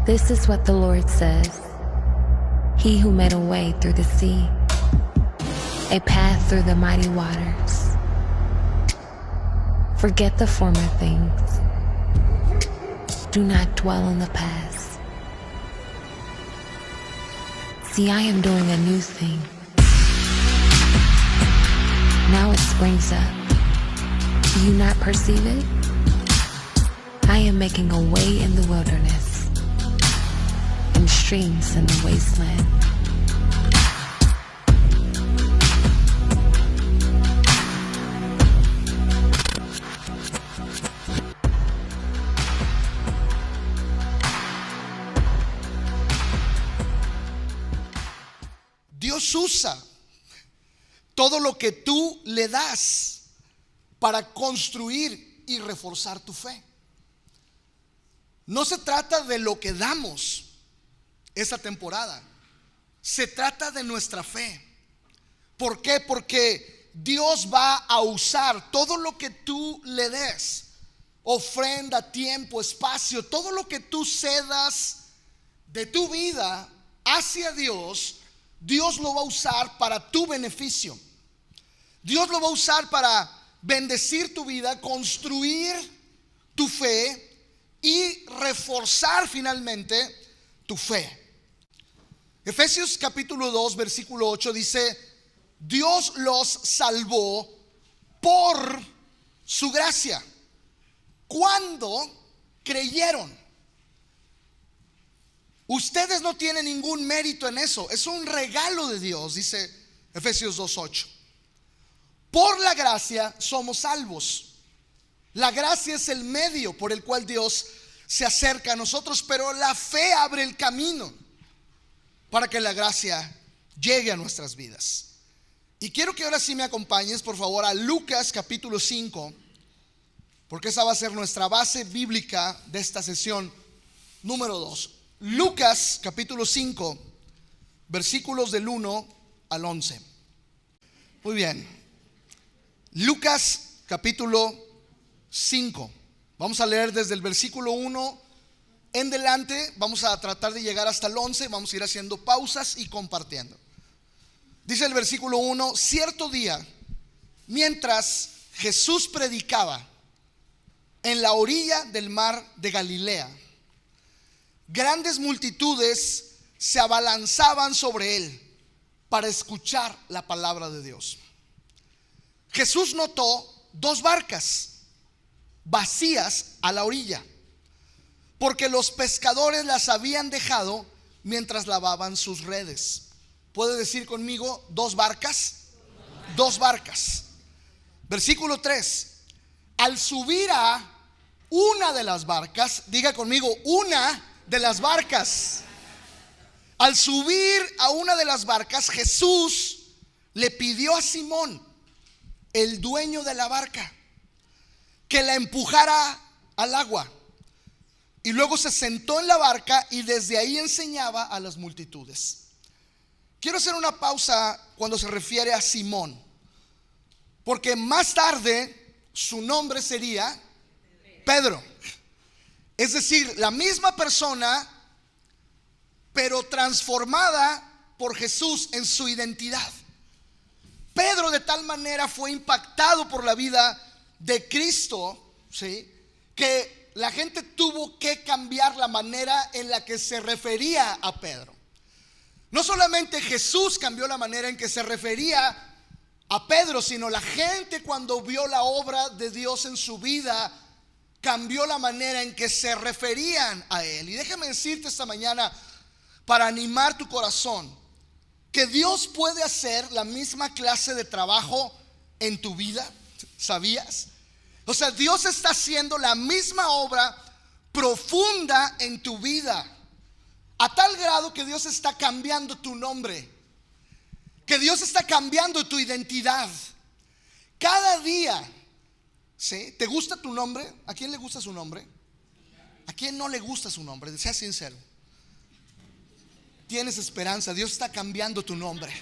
This is what the Lord says. He who made a way through the sea, a path through the mighty waters. Forget the former things. Do not dwell on the past. See, I am doing a new thing. Now it springs up. Do you not perceive it? I am making a way in the wilderness and streams in the wasteland. Dios usa todo lo que tú le das para construir y reforzar tu fe. No se trata de lo que damos esta temporada, se trata de nuestra fe. ¿Por qué? Porque Dios va a usar todo lo que tú le des, ofrenda, tiempo, espacio, todo lo que tú cedas de tu vida hacia Dios. Dios lo va a usar para tu beneficio. Dios lo va a usar para bendecir tu vida, construir tu fe y reforzar finalmente tu fe. Efesios capítulo 2 versículo 8 dice: Dios los salvó por su gracia cuando creyeron. Ustedes no tienen ningún mérito en eso, es un regalo de Dios, dice Efesios 2:8. Por la gracia somos salvos. La gracia es el medio por el cual Dios se acerca a nosotros, pero la fe abre el camino para que la gracia llegue a nuestras vidas. Y quiero que ahora sí me acompañes, por favor, a Lucas capítulo 5, porque esa va a ser nuestra base bíblica de esta sesión número 2. Lucas capítulo 5, versículos del 1 al 11. Muy bien. Lucas capítulo 5. Vamos a leer desde el versículo 1 en delante. Vamos a tratar de llegar hasta el 11. Vamos a ir haciendo pausas y compartiendo. Dice el versículo 1: cierto día, mientras Jesús predicaba en la orilla del mar de Galilea, grandes multitudes se abalanzaban sobre él para escuchar la palabra de Dios. Jesús notó dos barcas vacías a la orilla, porque los pescadores las habían dejado mientras lavaban sus redes. ¿Puede decir conmigo dos barcas? Dos barcas. Versículo 3: al subir a una de las barcas, diga conmigo, una de las barcas. Al subir a una de las barcas, Jesús le pidió a Simón, el dueño de la barca, que la empujara al agua. Y luego se sentó en la barca y desde ahí enseñaba a las multitudes. Quiero hacer una pausa cuando se refiere a Simón, porque más tarde su nombre sería Pedro. Es decir, la misma persona, pero transformada por Jesús en su identidad. Pedro de tal manera fue impactado por la vida de Cristo, ¿sí?, que la gente tuvo que cambiar la manera en la que se refería a Pedro. No solamente Jesús cambió la manera en que se refería a Pedro, sino la gente, cuando vio la obra de Dios en su vida, cambió la manera en que se referían a él. Y déjame decirte esta mañana, para animar tu corazón, que Dios puede hacer la misma clase de trabajo en tu vida. ¿Sabías? O sea, Dios está haciendo la misma obra profunda en tu vida, a tal grado que Dios está cambiando tu nombre, que Dios está cambiando tu identidad. Cada día, ¿sí? ¿Te gusta tu nombre? ¿A quién le gusta su nombre? ¿A quién no le gusta su nombre? Sea sincero. Tienes esperanza. Dios está cambiando tu nombre.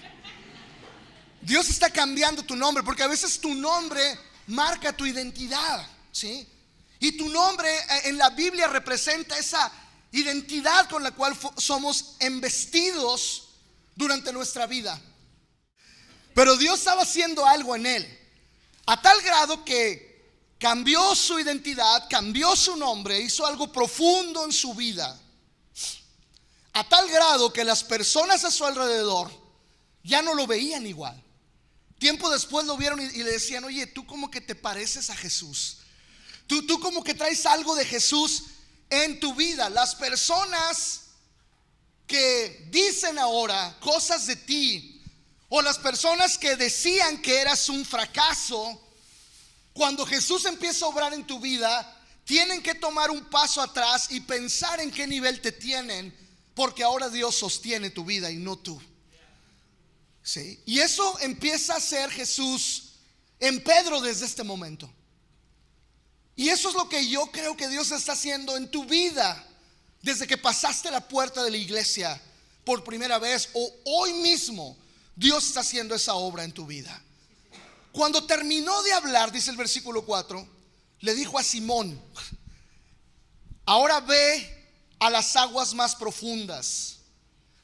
Dios está cambiando tu nombre, porque a veces tu nombre marca tu identidad, ¿sí? Y tu nombre en la Biblia representa identidad con la cual somos embestidos durante nuestra vida. Pero Dios estaba haciendo algo en él, a tal grado que cambió su identidad, cambió su nombre, hizo algo profundo en su vida, a tal grado que las personas a su alrededor ya no lo veían igual. Tiempo después lo vieron y le decían: oye, tú como que te pareces a Jesús, tú como que traes algo de Jesús en tu vida. Las personas que dicen ahora cosas de ti, o las personas que decían que eras un fracaso, cuando Jesús empieza a obrar en tu vida, tienen que tomar un paso atrás y pensar en qué nivel te tienen, porque ahora Dios sostiene tu vida y no tú. ¿Sí? Y eso empieza a ser Jesús en Pedro desde este momento. Y eso es lo que yo creo que Dios está haciendo en tu vida desde que pasaste la puerta de la iglesia por primera vez, o hoy mismo Dios está haciendo esa obra en tu vida. Cuando terminó de hablar, dice el versículo 4, le dijo a Simón: ahora ve a las aguas más profundas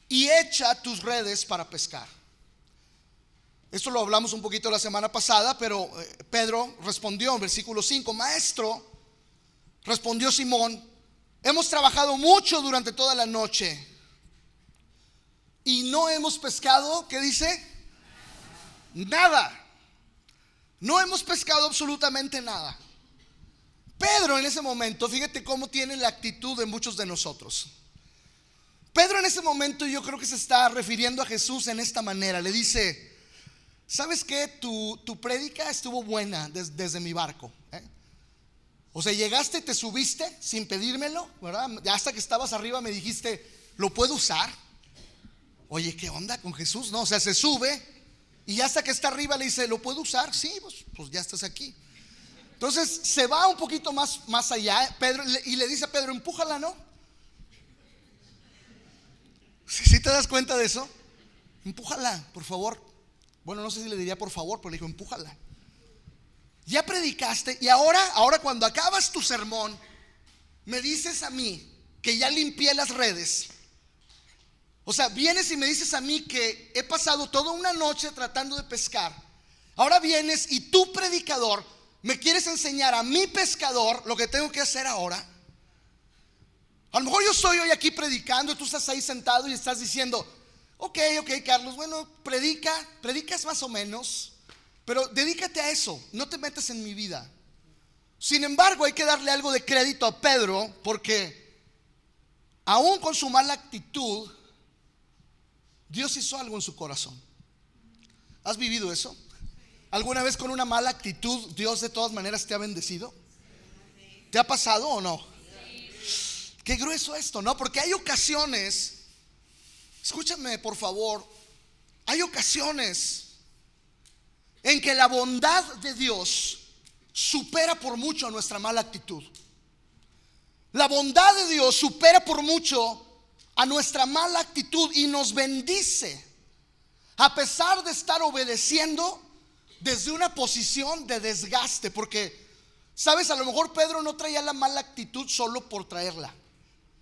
y echa tus redes para pescar. Esto lo hablamos un poquito la semana pasada, pero Pedro respondió en versículo 5: maestro, respondió Simón, hemos trabajado mucho durante toda la noche y no hemos pescado, ¿qué dice? Nada. No hemos pescado absolutamente nada. Pedro en ese momento, fíjate cómo tiene la actitud de muchos de nosotros. Pedro en ese momento yo creo que se está refiriendo a Jesús en esta manera. Le dice: ¿sabes qué? Tu prédica estuvo buena desde mi barco, ¿eh? O sea, llegaste y te subiste sin pedírmelo, ¿verdad? Ya hasta que estabas arriba me dijiste: ¿lo puedo usar? Oye, ¿qué onda con Jesús? No, o sea, se sube y ya hasta que está arriba le dice: ¿lo puedo usar? Sí, pues ya estás aquí. Entonces se va un poquito más allá Pedro, y le dice a Pedro: empújala, ¿no? ¿Sí te das cuenta de eso? Empújala, por favor. Bueno, no sé si le diría por favor, pero le dijo: empújala. Ya predicaste y ahora cuando acabas tu sermón me dices a mí que ya limpié las redes. O sea, vienes y me dices a mí que he pasado toda una noche tratando de pescar. Ahora vienes y tú, predicador, me quieres enseñar a mi pescador lo que tengo que hacer ahora. A lo mejor yo estoy hoy aquí predicando y tú estás ahí sentado y estás diciendo: ok, Carlos, bueno, predicas más o menos, pero dedícate a eso, no te metas en mi vida. Sin embargo, hay que darle algo de crédito a Pedro, porque aún con su mala actitud, Dios hizo algo en su corazón. ¿Has vivido eso? ¿Alguna vez con una mala actitud Dios de todas maneras te ha bendecido? ¿Te ha pasado o no? Qué grueso esto, ¿no? Porque hay ocasiones, escúchame por favor, hay ocasiones en que la bondad de Dios supera por mucho nuestra mala actitud. La bondad de Dios supera por mucho a nuestra mala actitud y nos bendice, a pesar de estar obedeciendo desde una posición de desgaste. Porque, sabes, a lo mejor Pedro no traía la mala actitud solo por traerla,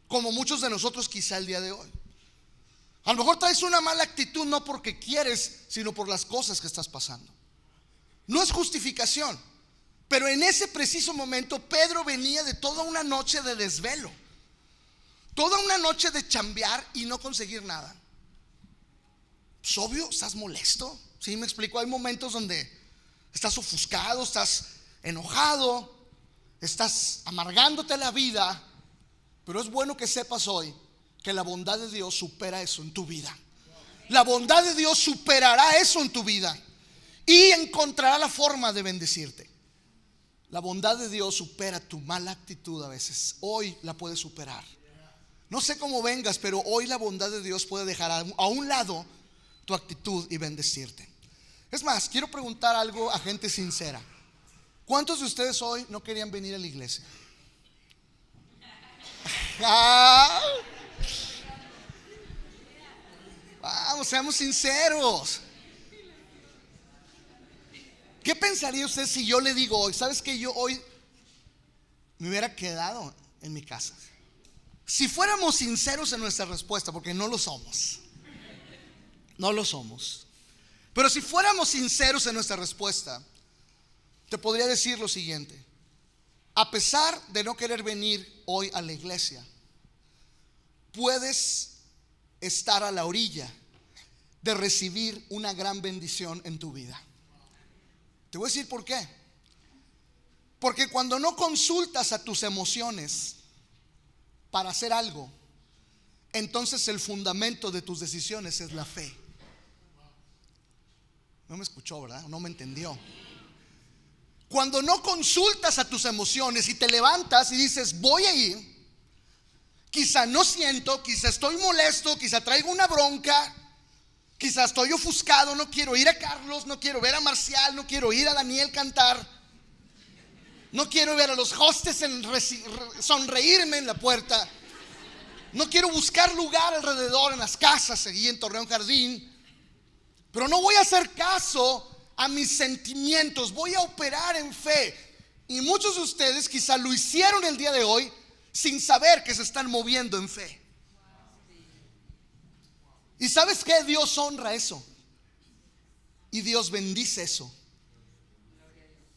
como muchos de nosotros quizá el día de hoy. A lo mejor traes una mala actitud no porque quieres, sino por las cosas que estás pasando. No es justificación, pero en ese preciso momento Pedro venía de toda una noche de desvelo, toda una noche de chambear y no conseguir nada. Pues obvio, estás molesto. ¿Sí me explico? Hay momentos donde estás ofuscado, estás enojado, estás amargándote la vida. Pero es bueno que sepas hoy que la bondad de Dios supera eso en tu vida. La bondad de Dios superará eso en tu vida y encontrará la forma de bendecirte. La bondad de Dios supera tu mala actitud a veces. Hoy la puedes superar. No sé cómo vengas, pero hoy la bondad de Dios puede dejar a un lado tu actitud y bendecirte. Es más, quiero preguntar algo a gente sincera. ¿Cuántos de ustedes hoy no querían venir a la iglesia? Vamos, seamos sinceros. ¿Qué pensaría usted si yo le digo hoy: sabes que yo hoy me hubiera quedado en mi casa? Si fuéramos sinceros en nuestra respuesta, porque no lo somos, no lo somos, pero si fuéramos sinceros en nuestra respuesta, te podría decir lo siguiente: a pesar de no querer venir hoy a la iglesia, puedes estar a la orilla de recibir una gran bendición en tu vida. Te voy a decir por qué. Porque cuando no consultas a tus emociones para hacer algo, entonces el fundamento de tus decisiones es la fe. No me escuchó, ¿verdad? No me entendió. Cuando no consultas a tus emociones y te levantas y dices, voy a ir, quizá no siento, quizá estoy molesto, quizá traigo una bronca, quizá estoy ofuscado, no quiero ir a Carlos, no quiero ver a Marcial, no quiero ir a Daniel cantar, no quiero ver a los hostes sonreírme en la puerta, no quiero buscar lugar alrededor en las casas, seguí en Torreón Jardín, pero no voy a hacer caso a mis sentimientos, voy a operar en fe. Y muchos de ustedes quizá lo hicieron el día de hoy sin saber que se están moviendo en fe. ¿Y sabes qué? Dios honra eso y Dios bendice eso.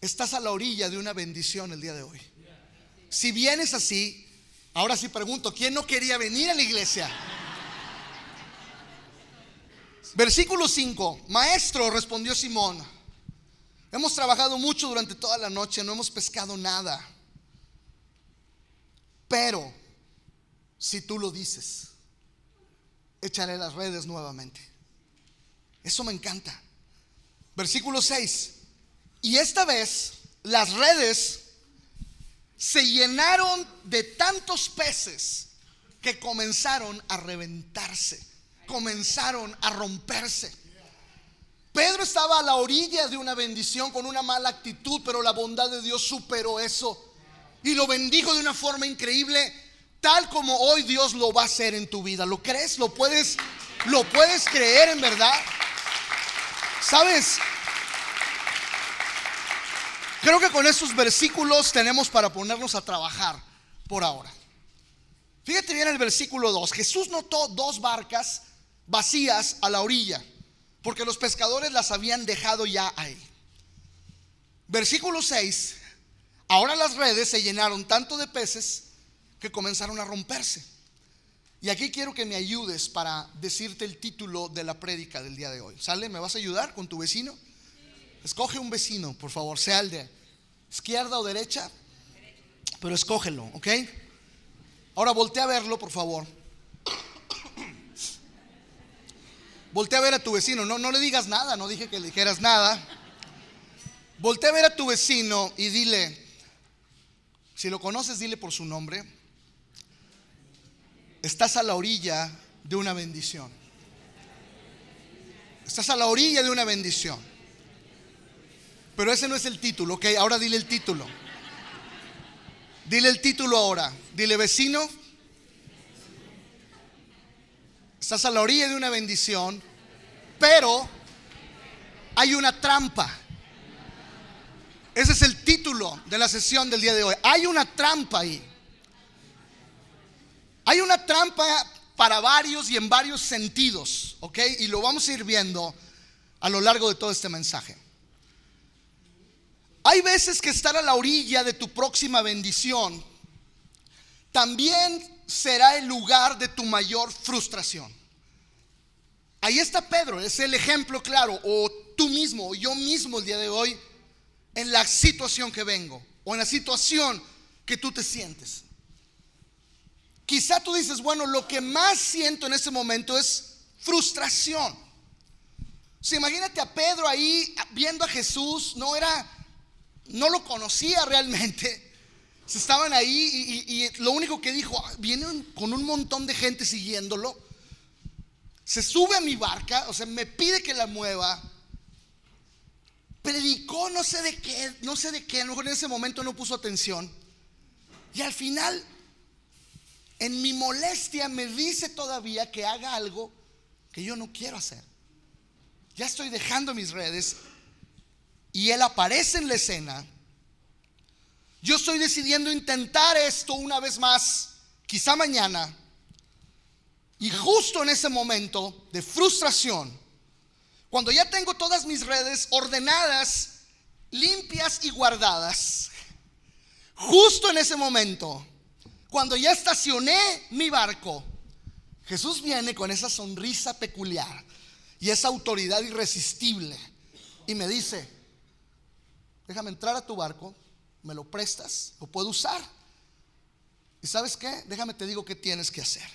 Estás a la orilla de una bendición el día de hoy. Si vienes así, ahora sí pregunto, ¿quién no quería venir a la iglesia? Versículo 5. Maestro, respondió Simón, hemos trabajado mucho durante toda la noche, no hemos pescado nada, pero si tú lo dices, echaré las redes nuevamente. Eso me encanta. Versículo 6. Y esta vez las redes se llenaron de tantos peces que comenzaron a reventarse, comenzaron a romperse. Pedro estaba a la orilla de una bendición con una mala actitud, pero la bondad de Dios superó eso y lo bendijo de una forma increíble, tal como hoy Dios lo va a hacer en tu vida. ¿Lo crees? ¿Lo puedes creer en verdad? ¿Sabes? Creo que con estos versículos tenemos para ponernos a trabajar por ahora. Fíjate bien el versículo 2. Jesús notó 2 barcas vacías a la orilla, porque los pescadores las habían dejado ya ahí. Versículo 6. Ahora las redes se llenaron tanto de peces que comenzaron a romperse. Y aquí quiero que me ayudes para decirte el título de la prédica del día de hoy. ¿Sale? ¿Me vas a ayudar con tu vecino? Escoge un vecino, por favor, sea el de izquierda o derecha, pero escógelo, ¿ok? Ahora voltea a verlo, por favor. Voltea a ver a tu vecino. No le digas nada, no dije que le dijeras nada. Voltea a ver a tu vecino y dile, si lo conoces, dile por su nombre: estás a la orilla de una bendición. Estás a la orilla de una bendición. Pero ese no es el título, ok. Ahora dile el título. Dile el título ahora. Dile: vecino, estás a la orilla de una bendición, pero hay una trampa. Ese es el título de la sesión del día de hoy. Hay una trampa ahí. Hay una trampa para varios y en varios sentidos, ok. Y lo vamos a ir viendo a lo largo de todo este mensaje. Hay veces que estar a la orilla de tu próxima bendición también será el lugar de tu mayor frustración. Ahí está Pedro, es el ejemplo claro. O tú mismo, o yo mismo el día de hoy, en la situación que vengo, o en la situación que tú te sientes. Quizá tú dices, bueno, lo que más siento en este momento es frustración. O sea, imagínate a Pedro ahí viendo a Jesús, no lo conocía realmente. Estaban ahí y lo único que dijo: vienen con un montón de gente siguiéndolo. Se sube a mi barca, o sea, me pide que la mueva. Predicó no sé de qué, a lo mejor en ese momento no puso atención. Y al final, en mi molestia, me dice todavía que haga algo que yo no quiero hacer. Ya estoy dejando mis redes y él aparece en la escena. Yo estoy decidiendo intentar esto una vez más quizá mañana, y justo en ese momento de frustración, cuando ya tengo todas mis redes ordenadas, limpias y guardadas, justo en ese momento, cuando ya estacioné mi barco, Jesús viene con esa sonrisa peculiar y esa autoridad irresistible y me dice: déjame entrar a tu barco, me lo prestas, lo puedo usar. ¿Y sabes qué? Déjame te digo qué tienes que hacer.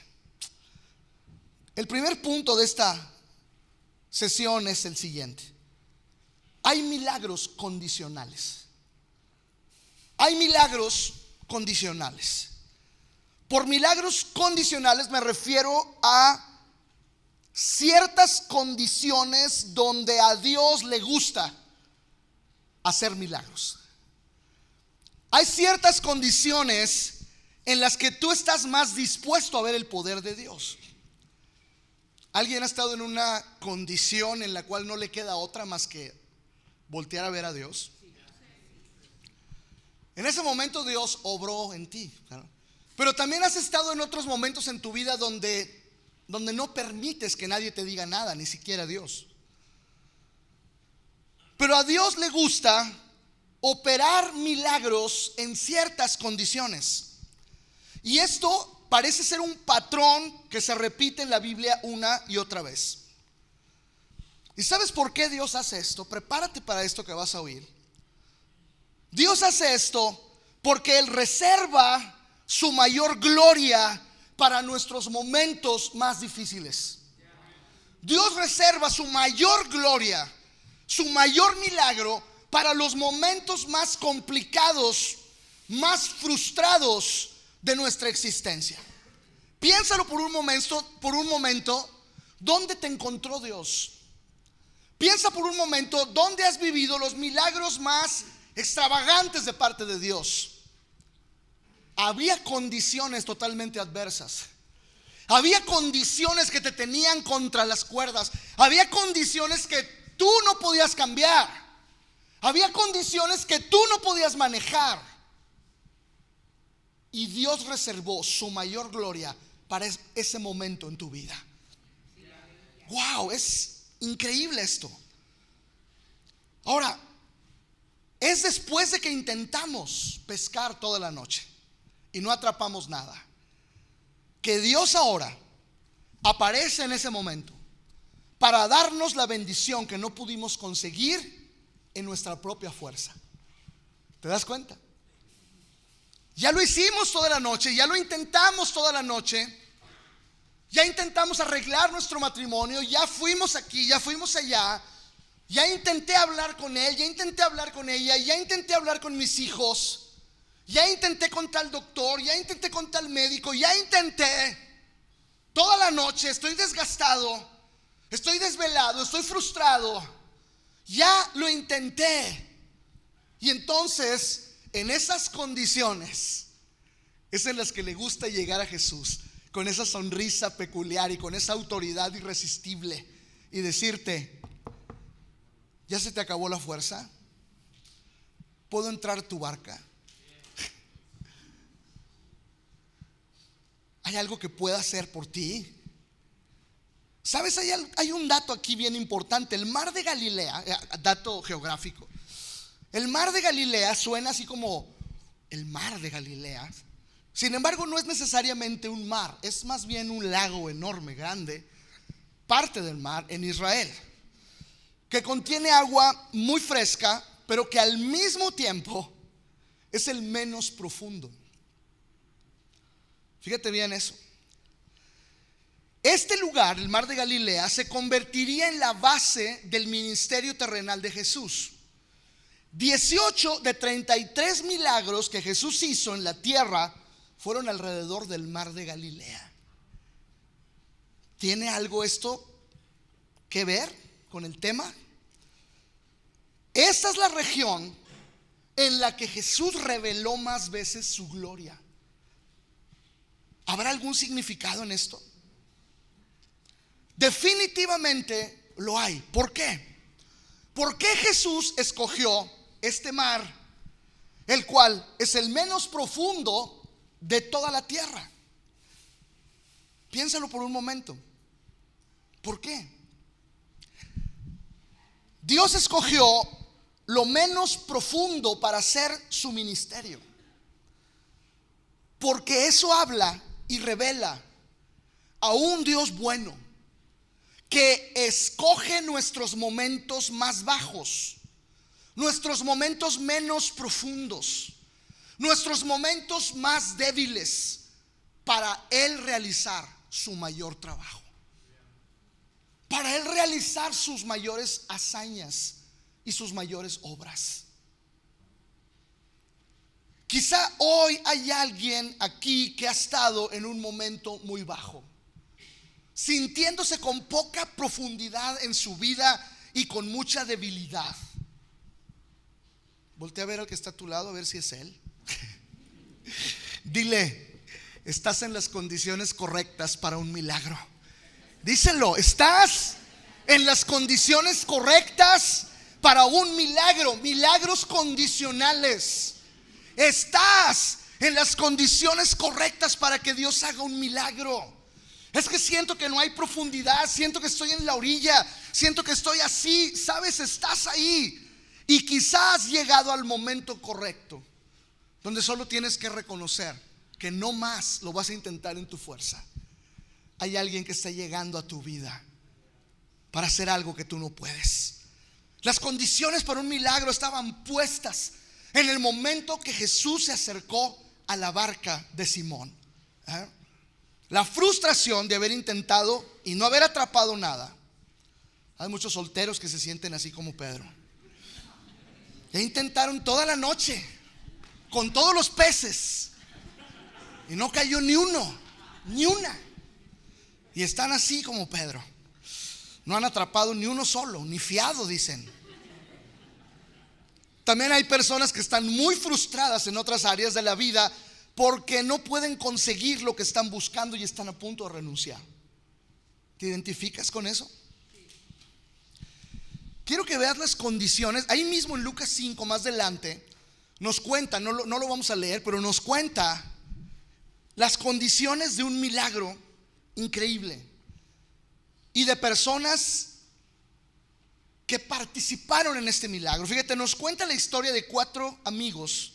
El primer punto de esta sesión es el siguiente: hay milagros condicionales. Hay milagros condicionales. Por milagros condicionales me refiero a ciertas condiciones donde a Dios le gusta hacer milagros. Hay ciertas condiciones en las que tú estás más dispuesto a ver el poder de Dios. ¿Alguien ha estado en una condición en la cual no le queda otra más que voltear a ver a Dios? En ese momento Dios obró en ti, ¿claro? Pero también has estado en otros momentos en tu vida donde no permites que nadie te diga nada, ni siquiera Dios. Pero a Dios le gusta operar milagros en ciertas condiciones. Y esto parece ser un patrón que se repite en la Biblia una y otra vez. ¿Y sabes por qué Dios hace esto? Prepárate para esto que vas a oír. Dios hace esto porque Él reserva su mayor gloria para nuestros momentos más difíciles. Dios reserva su mayor gloria, su mayor milagro para los momentos más complicados, más frustrados de nuestra existencia. Piénsalo por un momento, ¿dónde te encontró Dios? Piensa por un momento dónde has vivido los milagros más extravagantes de parte de Dios. Había condiciones totalmente adversas. Había condiciones que te tenían contra las cuerdas. Había condiciones que tú no podías cambiar. Había condiciones que tú no podías manejar. Y Dios reservó su mayor gloria para ese momento en tu vida. Wow, es increíble esto. Ahora, es después de que intentamos pescar toda la noche y no atrapamos nada, que Dios ahora aparece en ese momento para darnos la bendición que no pudimos conseguir en nuestra propia fuerza. ¿Te das cuenta? Ya lo hicimos toda la noche, ya lo intentamos toda la noche, ya intentamos arreglar nuestro matrimonio, ya fuimos aquí, ya fuimos allá, ya intenté hablar con él, ya intenté hablar con ella, ya intenté hablar con mis hijos, ya intenté con tal doctor, ya intenté con tal médico, ya intenté toda la noche, estoy desgastado, estoy desvelado, estoy frustrado, ya lo intenté. Y entonces, en esas condiciones es en las que le gusta llegar a Jesús con esa sonrisa peculiar y con esa autoridad irresistible y decirte: ¿ya se te acabó la fuerza? ¿Puedo entrar a tu barca? ¿Hay algo que pueda hacer por ti? ¿Sabes? Hay un dato aquí bien importante. El mar de Galilea, dato geográfico, el mar de Galilea suena así como el mar de Galilea. Sin embargo, no es necesariamente un mar, es más bien un lago enorme, grande, parte del mar en Israel, que contiene agua muy fresca, pero que al mismo tiempo es el menos profundo. Fíjate bien eso. Este lugar, el mar de Galilea, se convertiría en la base del ministerio terrenal de Jesús. 18 de 33 milagros que Jesús hizo en la tierra fueron alrededor del mar de Galilea. ¿Tiene algo esto que ver con el tema? Esta es la región en la que Jesús reveló más veces su gloria. ¿Habrá algún significado en esto? Definitivamente lo hay. ¿Por qué? ¿Por qué Jesús escogió este mar, el cual es el menos profundo de toda la tierra? Piénsalo por un momento. ¿Por qué? Dios escogió lo menos profundo para hacer su ministerio, porque eso habla y revela a un Dios bueno que escoge nuestros momentos más bajos, nuestros momentos menos profundos, nuestros momentos más débiles, para Él realizar su mayor trabajo, para Él realizar sus mayores hazañas y sus mayores obras. Quizá hoy hay alguien aquí que ha estado en un momento muy bajo, sintiéndose con poca profundidad en su vida y con mucha debilidad. Voltea a ver al que está a tu lado, a ver si es él. Dile: estás en las condiciones correctas para un milagro. Díselo: estás en las condiciones correctas para un milagro. Milagros condicionales. Estás en las condiciones correctas para que Dios haga un milagro. Es que siento que no hay profundidad, siento que estoy en la orilla, siento que estoy así. Sabes, estás ahí y quizás has llegado al momento correcto, donde solo tienes que reconocer que no más lo vas a intentar en tu fuerza. Hay alguien que está llegando a tu vida para hacer algo que tú no puedes. Las condiciones para un milagro estaban puestas en el momento que Jesús se acercó a la barca de Simón. La frustración de haber intentado y no haber atrapado nada. Hay muchos solteros que se sienten así como Pedro. Ya intentaron toda la noche con todos los peces y no cayó ni uno, ni una. Y están así como Pedro. No han atrapado ni uno solo, ni fiado, dicen. También hay personas que están muy frustradas en otras áreas de la vida porque no pueden conseguir lo que están buscando y están a punto de renunciar. ¿Te identificas con eso? Quiero que veas las condiciones. Ahí mismo en Lucas 5, más adelante, nos cuenta, no lo vamos a leer, pero nos cuenta las condiciones de un milagro increíble y de personas que participaron en este milagro. Fíjate, nos cuenta la historia de 4 amigos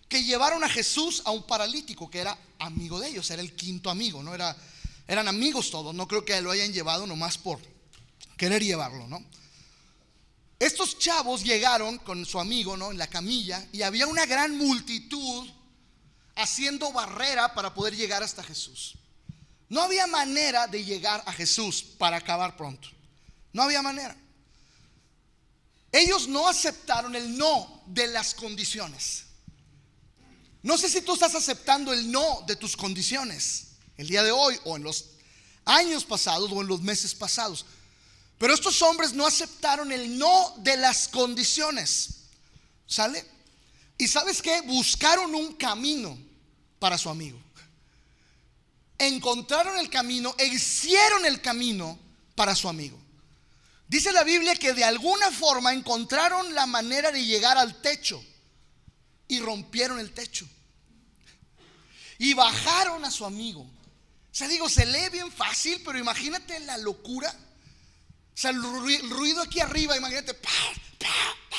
que llevaron a Jesús a un paralítico que era amigo de ellos, era el quinto amigo, ¿no? Eran amigos todos, no creo que lo hayan llevado nomás por querer llevarlo, ¿no? Estos chavos llegaron con su amigo, ¿no?, en la camilla, y había una gran multitud haciendo barrera para poder llegar hasta Jesús. No había manera de llegar a Jesús para acabar pronto. No había manera. Ellos no aceptaron el no de las condiciones. No sé si tú estás aceptando el no de tus condiciones el día de hoy, o en los años pasados, o en los meses pasados. Pero estos hombres no aceptaron el no de las condiciones. ¿Sale? Y ¿sabes qué? Buscaron un camino para su amigo. Encontraron el camino e hicieron el camino para su amigo. Dice la Biblia que de alguna forma encontraron la manera de llegar al techo y rompieron el techo y bajaron a su amigo. O sea, digo, se lee bien fácil, pero imagínate la locura. O sea, el ruido aquí arriba, imagínate. ¡Pa, pa, pa!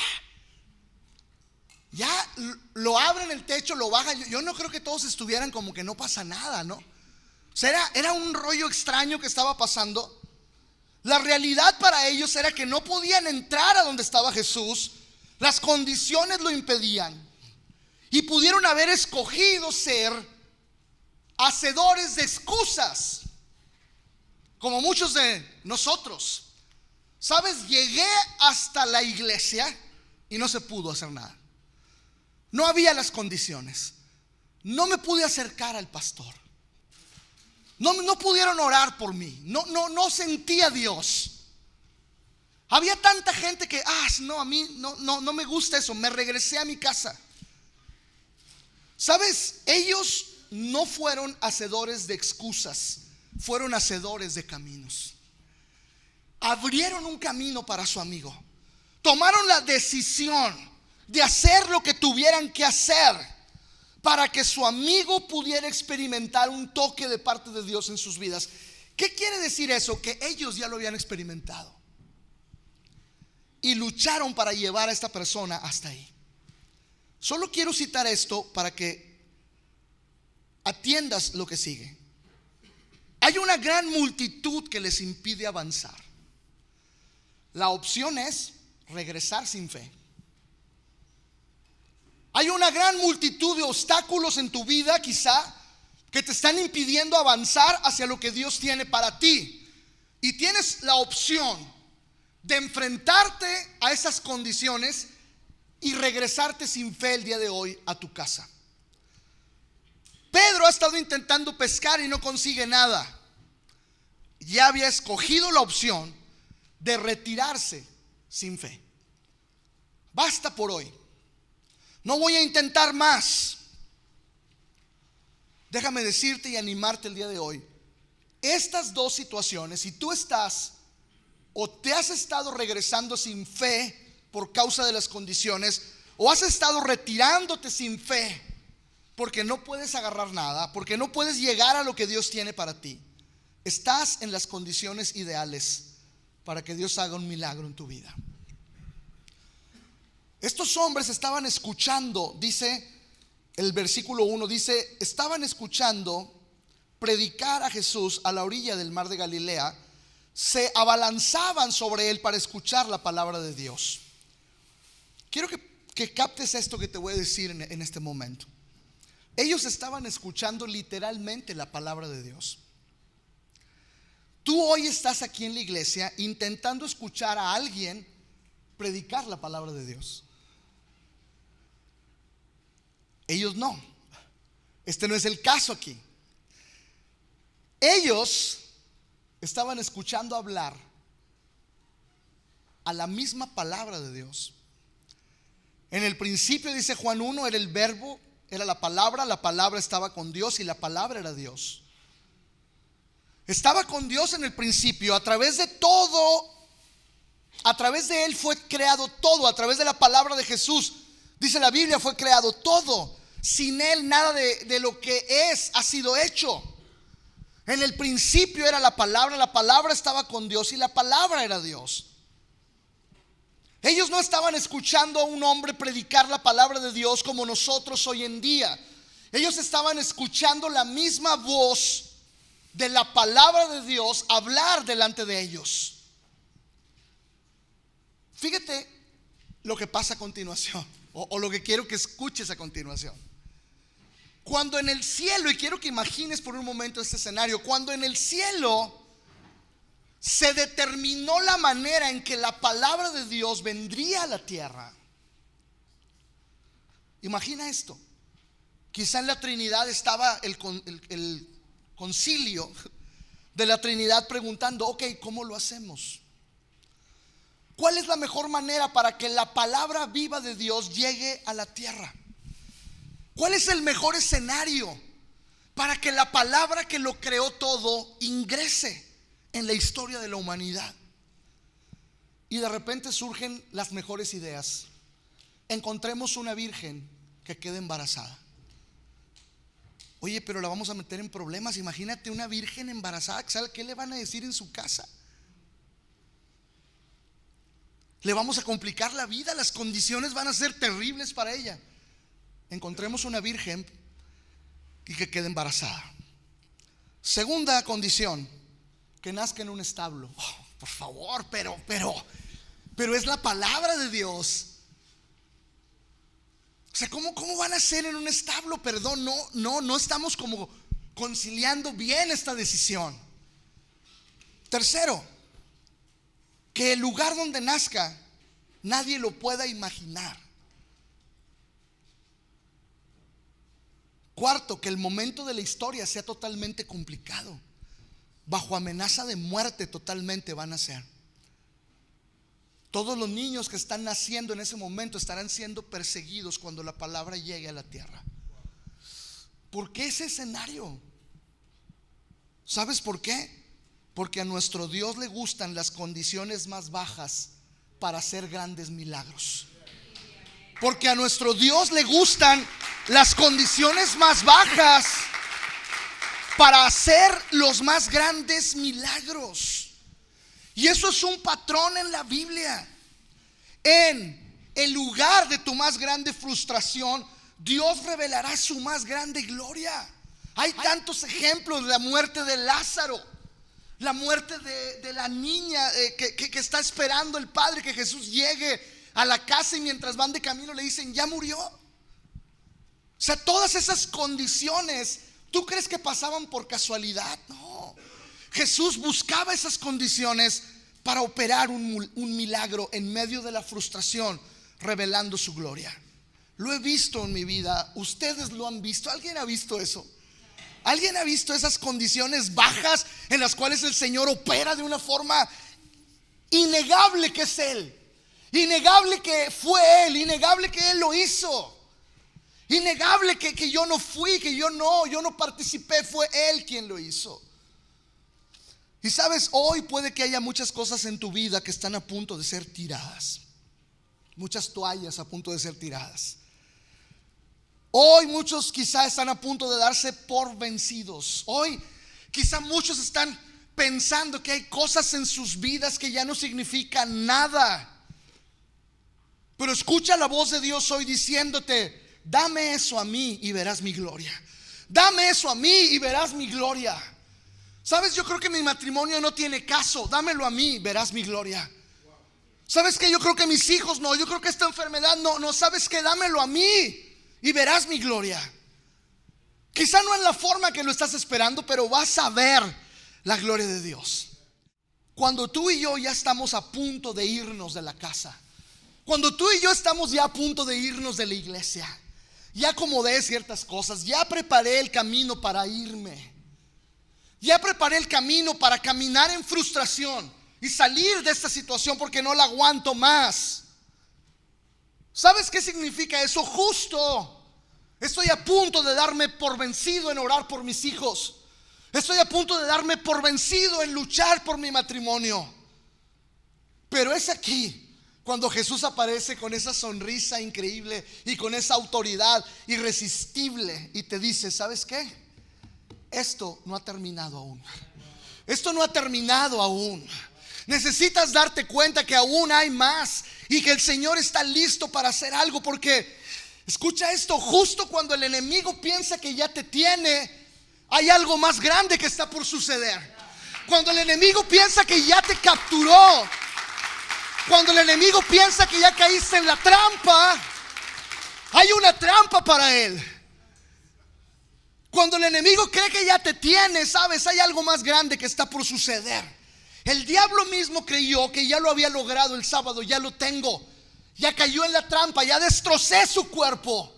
Ya lo abren el techo, lo bajan. Yo no creo que todos estuvieran como que no pasa nada, ¿no? O sea, era un rollo extraño que estaba pasando. La realidad para ellos era que no podían entrar a donde estaba Jesús. Las condiciones lo impedían. Y pudieron haber escogido ser hacedores de excusas, como muchos de nosotros. Sabes, llegué hasta la iglesia y no se pudo hacer nada. No había las condiciones. No me pude acercar al pastor. No pudieron orar por mí. No sentí a Dios. Había tanta gente que, no, a mí no me gusta eso. Me regresé a mi casa. ¿Sabes? Ellos no fueron hacedores de excusas, fueron hacedores de caminos. Abrieron un camino para su amigo. Tomaron la decisión de hacer lo que tuvieran que hacer para que su amigo pudiera experimentar un toque de parte de Dios en sus vidas. ¿Qué quiere decir eso? Que ellos ya lo habían experimentado y lucharon para llevar a esta persona hasta ahí. Solo quiero citar esto para que atiendas lo que sigue. Hay una gran multitud que les impide avanzar. La opción es regresar sin fe. Hay una gran multitud de obstáculos en tu vida, quizá, que te están impidiendo avanzar hacia lo que Dios tiene para ti. Y tienes la opción de enfrentarte a esas condiciones y regresarte sin fe el día de hoy a tu casa. Pedro ha estado intentando pescar y no consigue nada. Ya había escogido la opción de retirarse sin fe. Basta por hoy. No voy a intentar más. Déjame decirte y animarte el día de hoy. Estas dos situaciones, si tú estás o te has estado regresando sin fe por causa de las condiciones, o has estado retirándote sin fe porque no puedes agarrar nada, porque no puedes llegar a lo que Dios tiene para ti, estás en las condiciones ideales para que Dios haga un milagro en tu vida. Estos hombres estaban escuchando, dice el versículo 1, dice, estaban escuchando predicar a Jesús a la orilla del mar de Galilea. Se abalanzaban sobre él para escuchar la palabra de Dios. Quiero que captes esto que te voy a decir en este momento. Ellos estaban escuchando literalmente la palabra de Dios. Tú hoy estás aquí en la iglesia intentando escuchar a alguien predicar la palabra de Dios. Ellos no. Este no es el caso aquí. Ellos estaban escuchando hablar a la misma palabra de Dios. En el principio, dice Juan 1, era el verbo, era la palabra estaba con Dios y la palabra era Dios. Estaba con Dios en el principio, a través de todo, a través de Él fue creado todo, a través de la palabra de Jesús, dice la Biblia, fue creado todo. Sin Él nada de lo que es ha sido hecho. En el principio era la palabra estaba con Dios y la palabra era Dios. Ellos no estaban escuchando a un hombre predicar la palabra de Dios como nosotros hoy en día. Ellos estaban escuchando la misma voz de la palabra de Dios hablar delante de ellos. Fíjate lo que pasa a continuación, o lo que quiero que escuches a continuación. Cuando en el cielo, y quiero que imagines por un momento este escenario, cuando en el cielo se determinó la manera en que la palabra de Dios vendría a la tierra. Imagina esto. Quizá en la Trinidad estaba el concilio de la Trinidad preguntando, ok, ¿cómo lo hacemos? ¿Cuál es la mejor manera para que la palabra viva de Dios llegue a la tierra? ¿Cuál es el mejor escenario para que la palabra que lo creó todo ingrese en la historia de la humanidad? Y de repente surgen las mejores ideas. Encontremos una virgen que quede embarazada. Oye, pero la vamos a meter en problemas. Imagínate una virgen embarazada, ¿sabe qué le van a decir en su casa? Le vamos a complicar la vida, las condiciones van a ser terribles para ella. Encontremos una virgen y que quede embarazada. Segunda condición, que nazca en un establo. Oh, por favor, pero es la palabra de Dios. O sea, ¿cómo van a ser en un establo? Perdón, no estamos como conciliando bien esta decisión. Tercero, que el lugar donde nazca nadie lo pueda imaginar. Cuarto, que el momento de la historia sea totalmente complicado. Bajo amenaza de muerte totalmente van a ser. Todos los niños que están naciendo en ese momento estarán siendo perseguidos cuando la palabra llegue a la tierra. ¿Por qué ese escenario? ¿Sabes por qué? Porque a nuestro Dios le gustan las condiciones más bajas para hacer grandes milagros. Porque a nuestro Dios le gustan las condiciones más bajas para hacer los más grandes milagros. Y eso es un patrón en la Biblia. En el lugar de tu más grande frustración, Dios revelará su más grande gloria. Hay tantos ejemplos: la muerte de Lázaro, la muerte de la niña que está esperando el padre que Jesús llegue a la casa, y mientras van de camino le dicen: ya murió. O sea, todas esas condiciones, ¿tú crees que pasaban por casualidad? No. Jesús buscaba esas condiciones para operar un milagro en medio de la frustración, revelando su gloria. Lo he visto en mi vida. Ustedes lo han visto. ¿Alguien ha visto eso? ¿Alguien ha visto esas condiciones bajas en las cuales el Señor opera de una forma innegable que es Él? Innegable que fue Él, innegable que Él lo hizo. Innegable que yo no fui, que yo no participé, fue Él quien lo hizo. Y sabes, hoy puede que haya muchas cosas en tu vida que están a punto de ser tiradas. Muchas toallas a punto de ser tiradas. Hoy muchos quizá están a punto de darse por vencidos. Hoy quizá muchos están pensando que hay cosas en sus vidas que ya no significan nada. Pero escucha la voz de Dios hoy diciéndote: dame eso a mí y verás mi gloria. Dame eso a mí y verás mi gloria. Sabes, yo creo que mi matrimonio no tiene caso. Dámelo a mí, verás mi gloria. Sabes que yo creo que mis hijos no. Yo creo que esta enfermedad no. Sabes que dámelo a mí y verás mi gloria. Quizá no en la forma que lo estás esperando, pero vas a ver la gloria de Dios. Cuando tú y yo ya estamos a punto de irnos de la casa, cuando tú y yo estamos ya a punto de irnos de la iglesia, ya acomodé ciertas cosas, ya preparé el camino para irme, ya preparé el camino para caminar en frustración y salir de esta situación porque no la aguanto más. ¿Sabes qué significa eso? Justo estoy a punto de darme por vencido en orar por mis hijos. Estoy a punto de darme por vencido en luchar por mi matrimonio. Pero es aquí cuando Jesús aparece con esa sonrisa increíble y con esa autoridad irresistible y te dice: ¿sabes qué? Esto no ha terminado aún. Esto no ha terminado aún. Necesitas darte cuenta que aún hay más y que el Señor está listo para hacer algo. Porque, escucha esto, justo cuando el enemigo piensa que ya te tiene, hay algo más grande que está por suceder. Cuando el enemigo piensa que ya te capturó, cuando el enemigo piensa que ya caíste en la trampa, hay una trampa para él. Cuando el enemigo cree que ya te tiene, sabes, hay algo más grande que está por suceder. El diablo mismo creyó que ya lo había logrado el sábado. Ya lo tengo, ya cayó en la trampa, ya destrocé su cuerpo.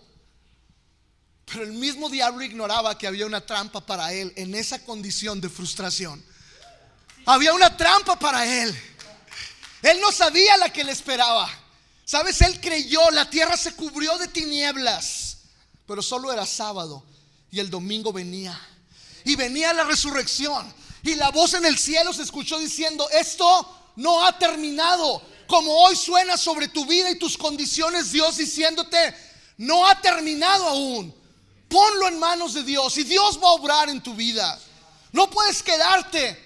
Pero el mismo diablo ignoraba que había una trampa para él en esa condición de frustración. Había una trampa para él. Él no sabía la que le esperaba. Sabes, él creyó, la tierra se cubrió de tinieblas, pero solo era sábado y el domingo venía. Y venía la resurrección. Y la voz en el cielo se escuchó diciendo: esto no ha terminado. Como hoy suena sobre tu vida y tus condiciones, Dios diciéndote: no ha terminado aún. Ponlo en manos de Dios y Dios va a obrar en tu vida. No puedes quedarte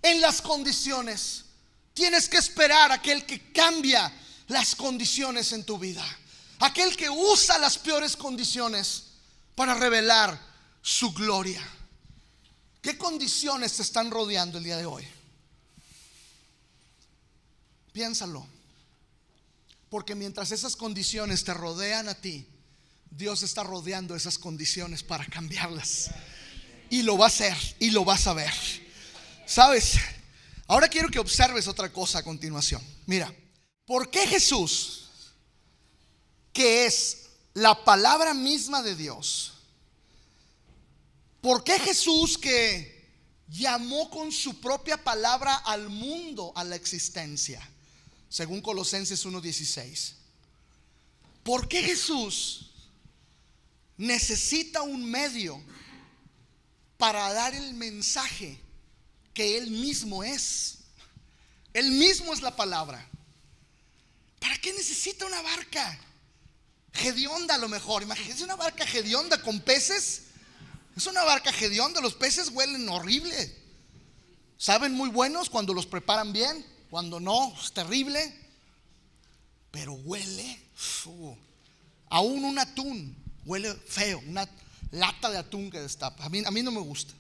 en las condiciones. Tienes que esperar a aquel que cambia las condiciones en tu vida, aquel que usa las peores condiciones para revelar su gloria. ¿Qué condiciones te están rodeando el día de hoy? Piénsalo. Porque mientras esas condiciones te rodean a ti, Dios está rodeando esas condiciones para cambiarlas. Y lo va a hacer y lo vas a ver. ¿Sabes? Ahora quiero que observes otra cosa a continuación. Mira, ¿por qué Jesús, que es la palabra misma de Dios, por qué Jesús, que llamó con su propia palabra al mundo a la existencia, según Colosenses 1:16, por qué Jesús necesita un medio para dar el mensaje que Él mismo es? Él mismo es la palabra. ¿Para qué necesita una barca? hedionda a lo mejor. Imagínense una barca hedionda con peces. Es una barca hedionda. Los peces huelen horrible. Saben muy buenos cuando los preparan bien. Cuando no, es terrible. Pero huele. Aún un atún huele feo. Una lata de atún que destapa. A mí no me gusta.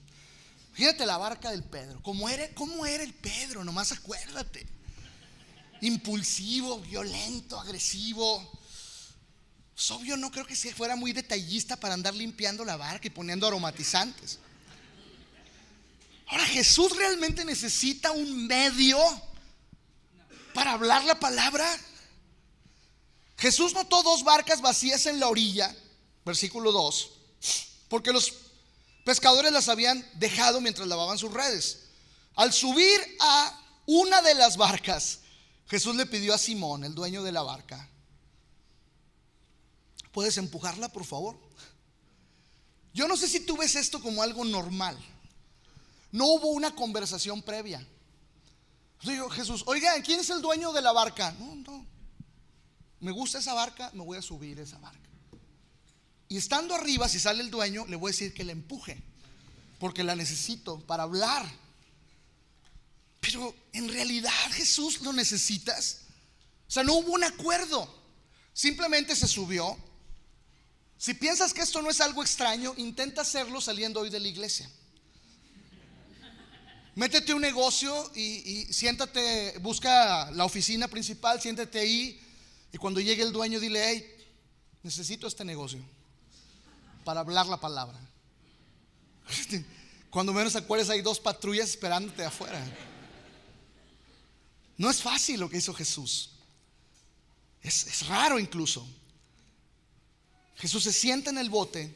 Fíjate la barca del Pedro. ¿Cómo era el Pedro? Nomás acuérdate. Impulsivo, violento, agresivo. Es obvio, no creo que fuera muy detallista para andar limpiando la barca y poniendo aromatizantes. Ahora, Jesús realmente necesita un medio para hablar la palabra. Jesús notó 2 barcas vacías en la orilla, versículo 2, porque los pescadores las habían dejado mientras lavaban sus redes. Al subir a una de las barcas, Jesús le pidió a Simón, el dueño de la barca: ¿puedes empujarla, por favor? Yo no sé si tú ves esto como algo normal. No hubo una conversación previa. Digo, Jesús, oiga, ¿quién es el dueño de la barca? No. Me gusta esa barca, me voy a subir a esa barca. Y estando arriba, si sale el dueño, le voy a decir que la empuje, porque la necesito para hablar. Pero en realidad, Jesús, ¿lo necesitas? O sea, no hubo un acuerdo. Simplemente se subió. Si piensas que esto no es algo extraño, intenta hacerlo saliendo hoy de la iglesia. Métete a un negocio y siéntate, busca la oficina principal, siéntate ahí, y cuando llegue el dueño dile: hey, necesito este negocio para hablar la palabra. Cuando menos acuerdes, hay 2 patrullas esperándote afuera. No es fácil lo que hizo Jesús. Es raro incluso. Jesús se sienta en el bote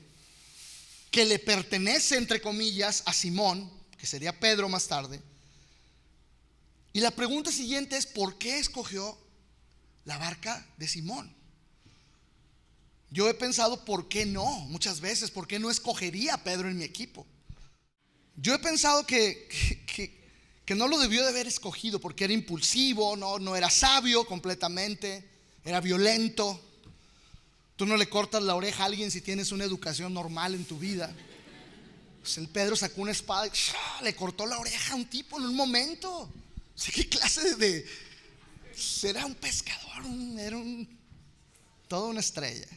que le pertenece, entre comillas, a Simón, que sería Pedro más tarde. Y la pregunta siguiente es: ¿por qué escogió la barca de Simón? Yo he pensado, ¿por qué no? Muchas veces, ¿por qué no escogería a Pedro en mi equipo? Yo he pensado que no lo debió de haber escogido porque era impulsivo, no era sabio completamente, era violento. Tú no le cortas la oreja a alguien si tienes una educación normal en tu vida. Pues el Pedro sacó una espada y le cortó la oreja a un tipo en un momento. ¿Qué clase de era un pescador? Toda una estrella.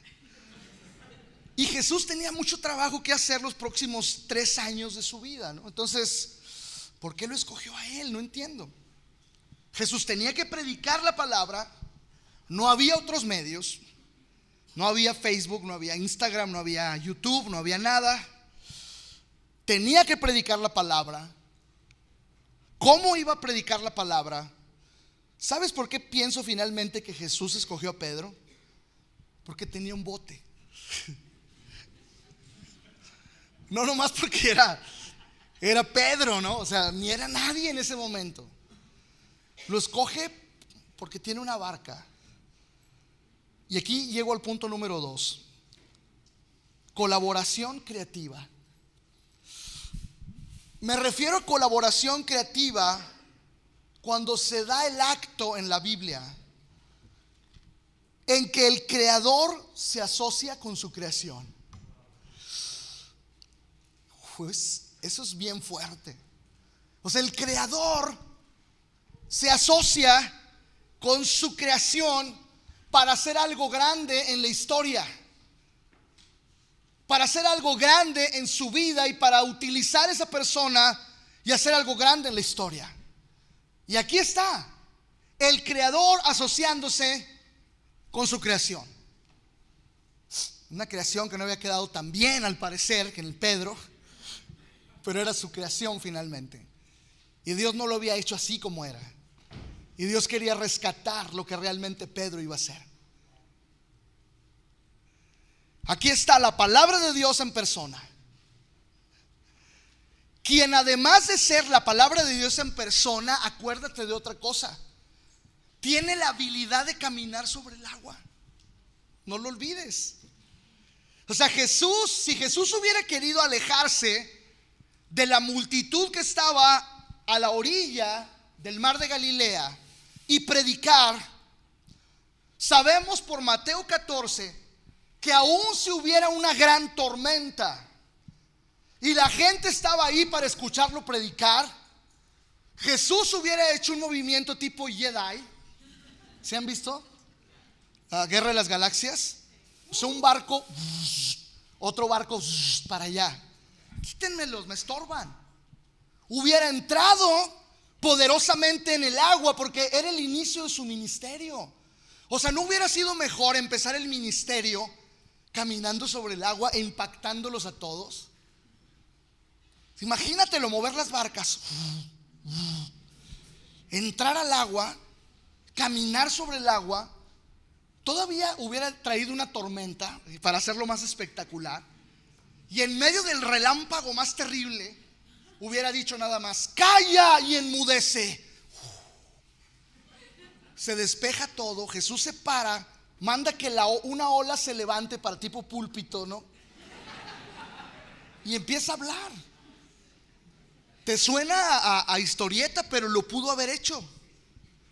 Y Jesús tenía mucho trabajo que hacer los próximos 3 años de su vida, ¿no? Entonces, ¿por qué lo escogió a él? No entiendo. Jesús tenía que predicar la palabra. No había otros medios. No había Facebook, no había Instagram, no había YouTube, no había nada. Tenía que predicar la palabra. ¿Cómo iba a predicar la palabra? ¿Sabes por qué pienso finalmente que Jesús escogió a Pedro? Porque tenía un bote. No nomás porque era Pedro, ¿no? O sea, ni era nadie en ese momento. Lo escoge porque tiene una barca. Y aquí llego al punto número 2. Colaboración creativa. Me refiero a colaboración creativa cuando se da el acto en la Biblia en que el creador se asocia con su creación. Pues eso es bien fuerte. O sea, el creador se asocia con su creación para hacer algo grande en la historia, para hacer algo grande en su vida y para utilizar esa persona y hacer algo grande en la historia. Y aquí está el creador asociándose con su creación. Una creación que no había quedado tan bien al parecer que en el Pedro, pero era su creación finalmente. Y Dios no lo había hecho así como era. Y Dios quería rescatar lo que realmente Pedro iba a hacer. Aquí está la palabra de Dios en persona, quien además de ser la palabra de Dios en persona, acuérdate de otra cosa: tiene la habilidad de caminar sobre el agua. No lo olvides. O sea, si Jesús hubiera querido alejarse de la multitud que estaba a la orilla del mar de Galilea y predicar, sabemos por Mateo 14 que aún si hubiera una gran tormenta y la gente estaba ahí para escucharlo predicar, Jesús hubiera hecho un movimiento tipo Jedi. ¿Se han visto? La Guerra de las Galaxias. O sea, un barco, otro barco para allá. Quítenmelos, me estorban. Hubiera entrado poderosamente en el agua porque era el inicio de su ministerio. O sea, ¿no hubiera sido mejor empezar el ministerio caminando sobre el agua e impactándolos a todos? Imagínatelo, mover las barcas, entrar al agua, caminar sobre el agua. Todavía hubiera traído una tormenta para hacerlo más espectacular, y en medio del relámpago más terrible hubiera dicho nada más: calla y enmudece. Se despeja todo, Jesús se para, manda que una ola se levante para tipo púlpito, ¿no? Y empieza a hablar. Te suena a historieta, pero lo pudo haber hecho.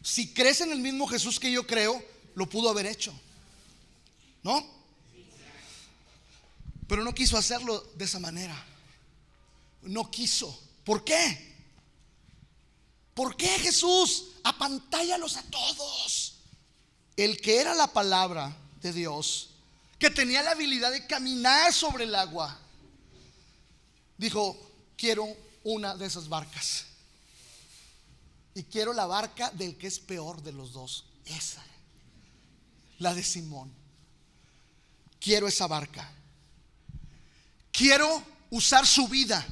Si crees en el mismo Jesús que yo creo, lo pudo haber hecho, ¿no? Pero no quiso hacerlo de esa manera. No quiso. ¿Por qué? ¿Por qué Jesús? Apantállalos a todos. El que era la palabra de Dios, que tenía la habilidad de caminar sobre el agua, dijo: quiero una de esas barcas. Y quiero la barca del que es peor de los dos. Esa, la de Simón. Quiero esa barca. Quiero usar su vida.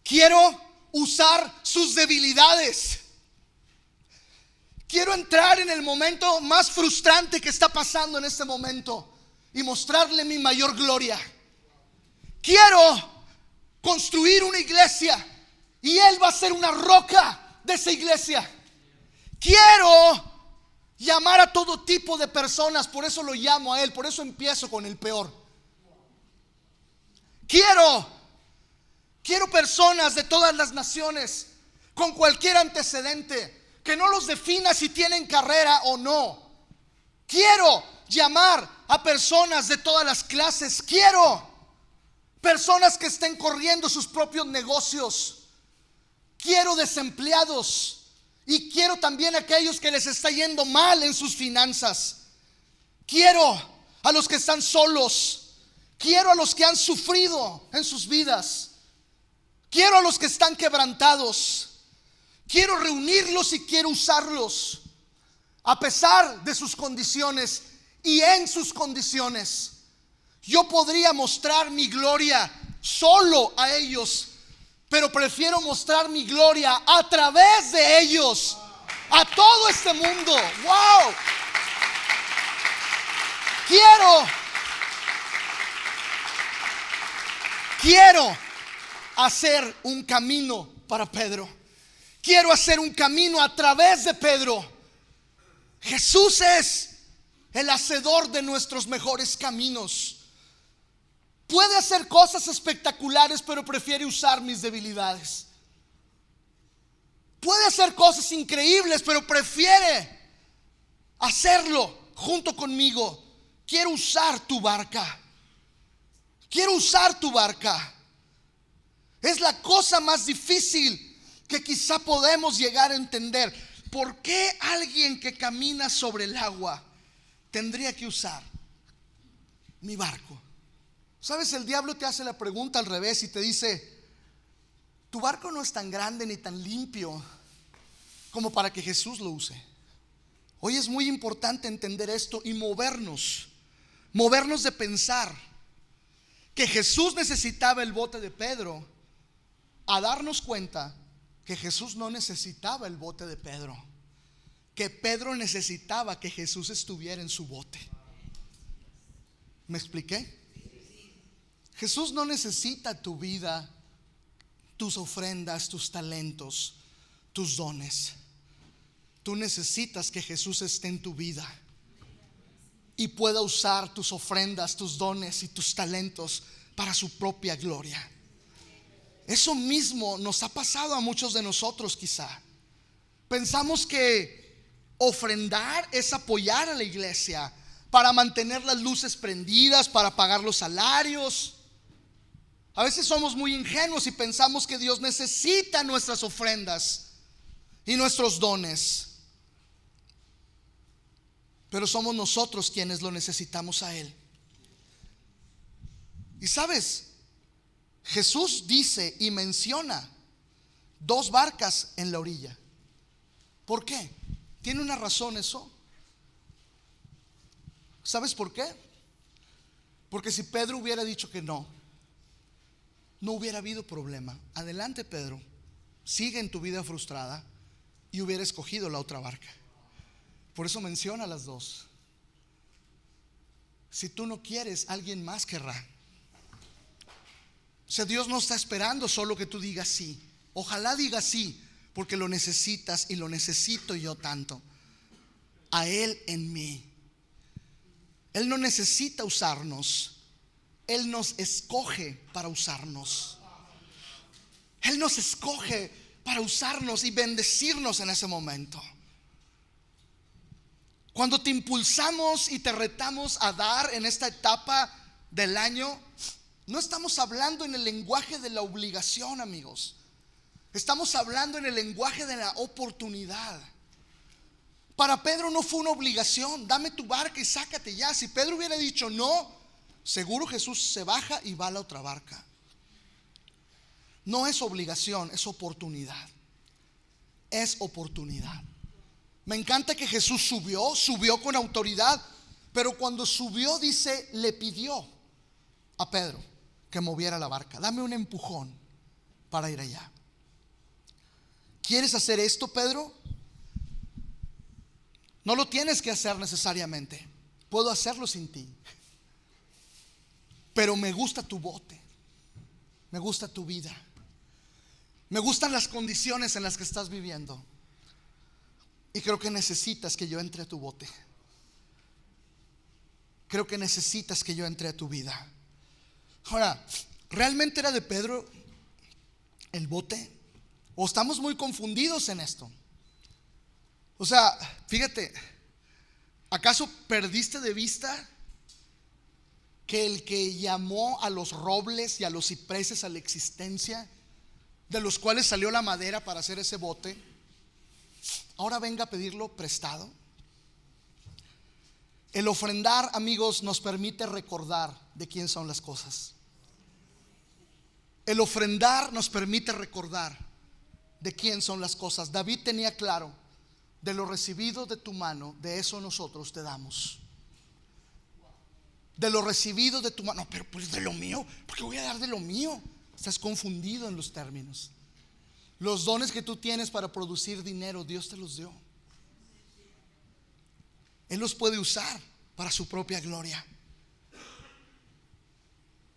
Quiero usar sus debilidades. Quiero entrar en el momento más frustrante que está pasando en este momento y mostrarle mi mayor gloria. Quiero construir una iglesia y Él va a ser una roca de esa iglesia. Quiero llamar a todo tipo de personas, por eso lo llamo a Él, por eso empiezo con el peor. Quiero personas de todas las naciones, con cualquier antecedente, que no los defina si tienen carrera o no. Quiero llamar a personas de todas las clases. Quiero personas que estén corriendo sus propios negocios. Quiero desempleados. Y quiero también a aquellos que les está yendo mal en sus finanzas. Quiero a los que están solos. Quiero a los que han sufrido en sus vidas. Quiero a los que están quebrantados. Quiero reunirlos y quiero usarlos a pesar de sus condiciones y en sus condiciones. Yo podría mostrar mi gloria solo a ellos, pero prefiero mostrar mi gloria a través de ellos a todo este mundo. ¡Wow! Quiero hacer un camino para Pedro. Quiero hacer un camino a través de Pedro. Jesús es el hacedor de nuestros mejores caminos. Puede hacer cosas espectaculares, pero prefiere usar mis debilidades. Puede hacer cosas increíbles, pero prefiere hacerlo junto conmigo. Quiero usar tu barca. Quiero usar tu barca. Es la cosa más difícil que quizá podemos llegar a entender. ¿Por qué alguien que camina sobre el agua tendría que usar mi barco? ¿Sabes? El diablo te hace la pregunta al revés y te dice: tu barco no es tan grande ni tan limpio como para que Jesús lo use. Hoy es muy importante entender esto y movernos de pensar que Jesús necesitaba el bote de Pedro, a darnos cuenta que Jesús no necesitaba el bote de Pedro, que Pedro necesitaba que Jesús estuviera en su bote. ¿Me expliqué? Jesús no necesita tu vida, tus ofrendas, tus talentos, tus dones. Tú necesitas que Jesús esté en tu vida y pueda usar tus ofrendas, tus dones y tus talentos para su propia gloria. Eso mismo nos ha pasado a muchos de nosotros quizá. Pensamos que ofrendar es apoyar a la iglesia, para mantener las luces prendidas, para pagar los salarios. A veces somos muy ingenuos y pensamos que Dios necesita nuestras ofrendas y nuestros dones. Pero somos nosotros quienes lo necesitamos a Él. Y sabes, Jesús dice y menciona 2 barcas en la orilla. ¿Por qué? ¿Tiene una razón eso? ¿Sabes por qué? Porque si Pedro hubiera dicho que no hubiera habido problema. Adelante, Pedro, sigue en tu vida frustrada, y hubiera escogido la otra barca. Por eso menciona las 2. Si tú no quieres, alguien más querrá. O sea, Dios no está esperando solo que tú digas sí. Ojalá digas sí, porque lo necesitas y lo necesito yo tanto. A Él en mí. Él no necesita usarnos. Él nos escoge para usarnos. Él nos escoge para usarnos y bendecirnos en ese momento. Cuando te impulsamos y te retamos a dar en esta etapa del año, no estamos hablando en el lenguaje de la obligación, amigos. Estamos hablando en el lenguaje de la oportunidad. Para Pedro no fue una obligación. Dame tu barca y sácate ya. Si Pedro hubiera dicho no, seguro Jesús se baja y va a la otra barca. No es obligación, es oportunidad. Es oportunidad. Me encanta que Jesús subió con autoridad, pero cuando subió, dice, le pidió a Pedro que moviera la barca. Dame un empujón para ir allá. ¿Quieres hacer esto, Pedro? No lo tienes que hacer necesariamente. Puedo hacerlo sin ti. Pero me gusta tu bote. Me gusta tu vida. Me gustan las condiciones en las que estás viviendo. Y creo que necesitas que yo entre a tu bote. Creo que necesitas que yo entre a tu vida. Ahora, ¿realmente era de Pedro el bote? ¿O estamos muy confundidos en esto? O sea, fíjate, ¿acaso perdiste de vista que el que llamó a los robles y a los cipreses a la existencia, de los cuales salió la madera para hacer ese bote, ahora venga a pedirlo prestado? El ofrendar, amigos, nos permite recordar de quién son las cosas. El ofrendar nos permite recordar de quién son las cosas. David tenía claro: de lo recibido de tu mano, de eso nosotros te damos. De lo recibido de tu mano. No, pero pues de lo mío, ¿por qué voy a dar de lo mío? Estás confundido en los términos. Los dones que tú tienes para producir dinero, Dios te los dio. Él los puede usar para su propia gloria.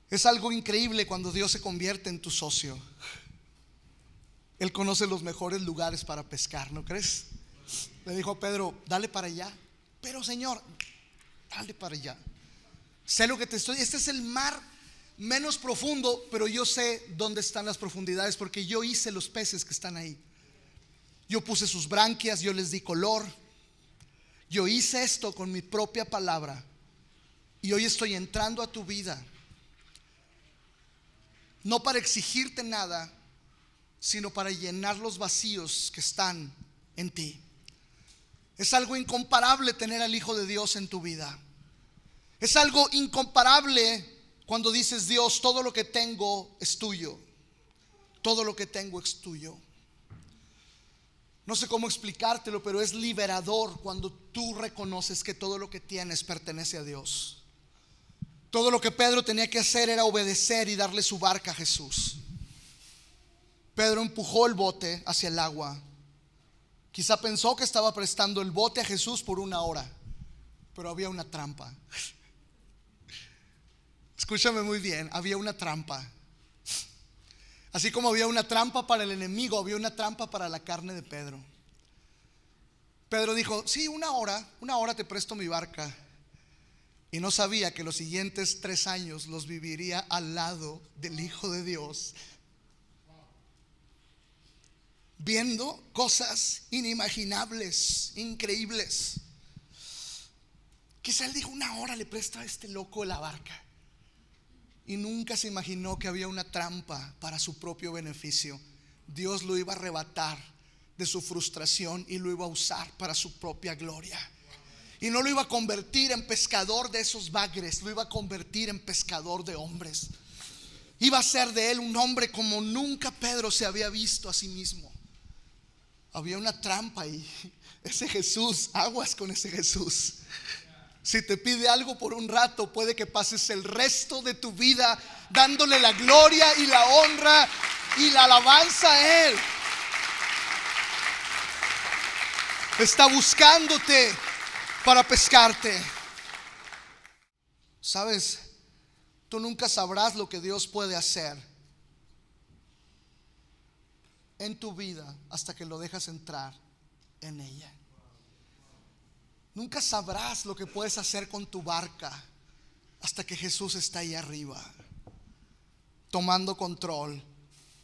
Es algo increíble cuando Dios se convierte en tu socio. Él conoce los mejores lugares para pescar, ¿no crees? Le dijo a Pedro: dale para allá. Pero Señor, dale para allá. Sé lo que te estoy. Este es el mar menos profundo, pero yo sé dónde están las profundidades, porque yo hice los peces que están ahí. Yo puse sus branquias, yo les di color. Yo hice esto con mi propia palabra. Y hoy estoy entrando a tu vida, no para exigirte nada, sino para llenar los vacíos que están en ti. Es algo incomparable tener al Hijo de Dios en tu vida. Es algo incomparable cuando dices: Dios, todo lo que tengo es tuyo. Todo lo que tengo es tuyo. No sé cómo explicártelo, pero es liberador cuando tú reconoces que todo lo que tienes pertenece a Dios. Todo lo que Pedro tenía que hacer era obedecer y darle su barca a Jesús. Pedro empujó el bote hacia el agua. Quizá pensó que estaba prestando el bote a Jesús por 1 hora, pero había una trampa. Escúchame muy bien, había una trampa. Así como había una trampa para el enemigo, había una trampa para la carne de Pedro. Pedro dijo: sí, 1 hora te presto mi barca. Y no sabía que los siguientes 3 años los viviría al lado del Hijo de Dios, viendo cosas inimaginables, increíbles. Quizá él dijo: 1 hora le presto a este loco la barca. Y nunca se imaginó que había una trampa para su propio beneficio. Dios lo iba a arrebatar de su frustración y lo iba a usar para su propia gloria. Y no lo iba a convertir en pescador de esos bagres, lo iba a convertir en pescador de hombres. Iba a ser de él un hombre como nunca Pedro se había visto a sí mismo. Había una trampa ahí. Ese Jesús, aguas con ese Jesús. Si te pide algo por un rato, puede que pases el resto de tu vida dándole la gloria y la honra y la alabanza a Él. Está buscándote para pescarte. ¿Sabes? Tú nunca sabrás lo que Dios puede hacer en tu vida hasta que lo dejas entrar en ella. Nunca sabrás lo que puedes hacer con tu barca hasta que Jesús está ahí arriba, tomando control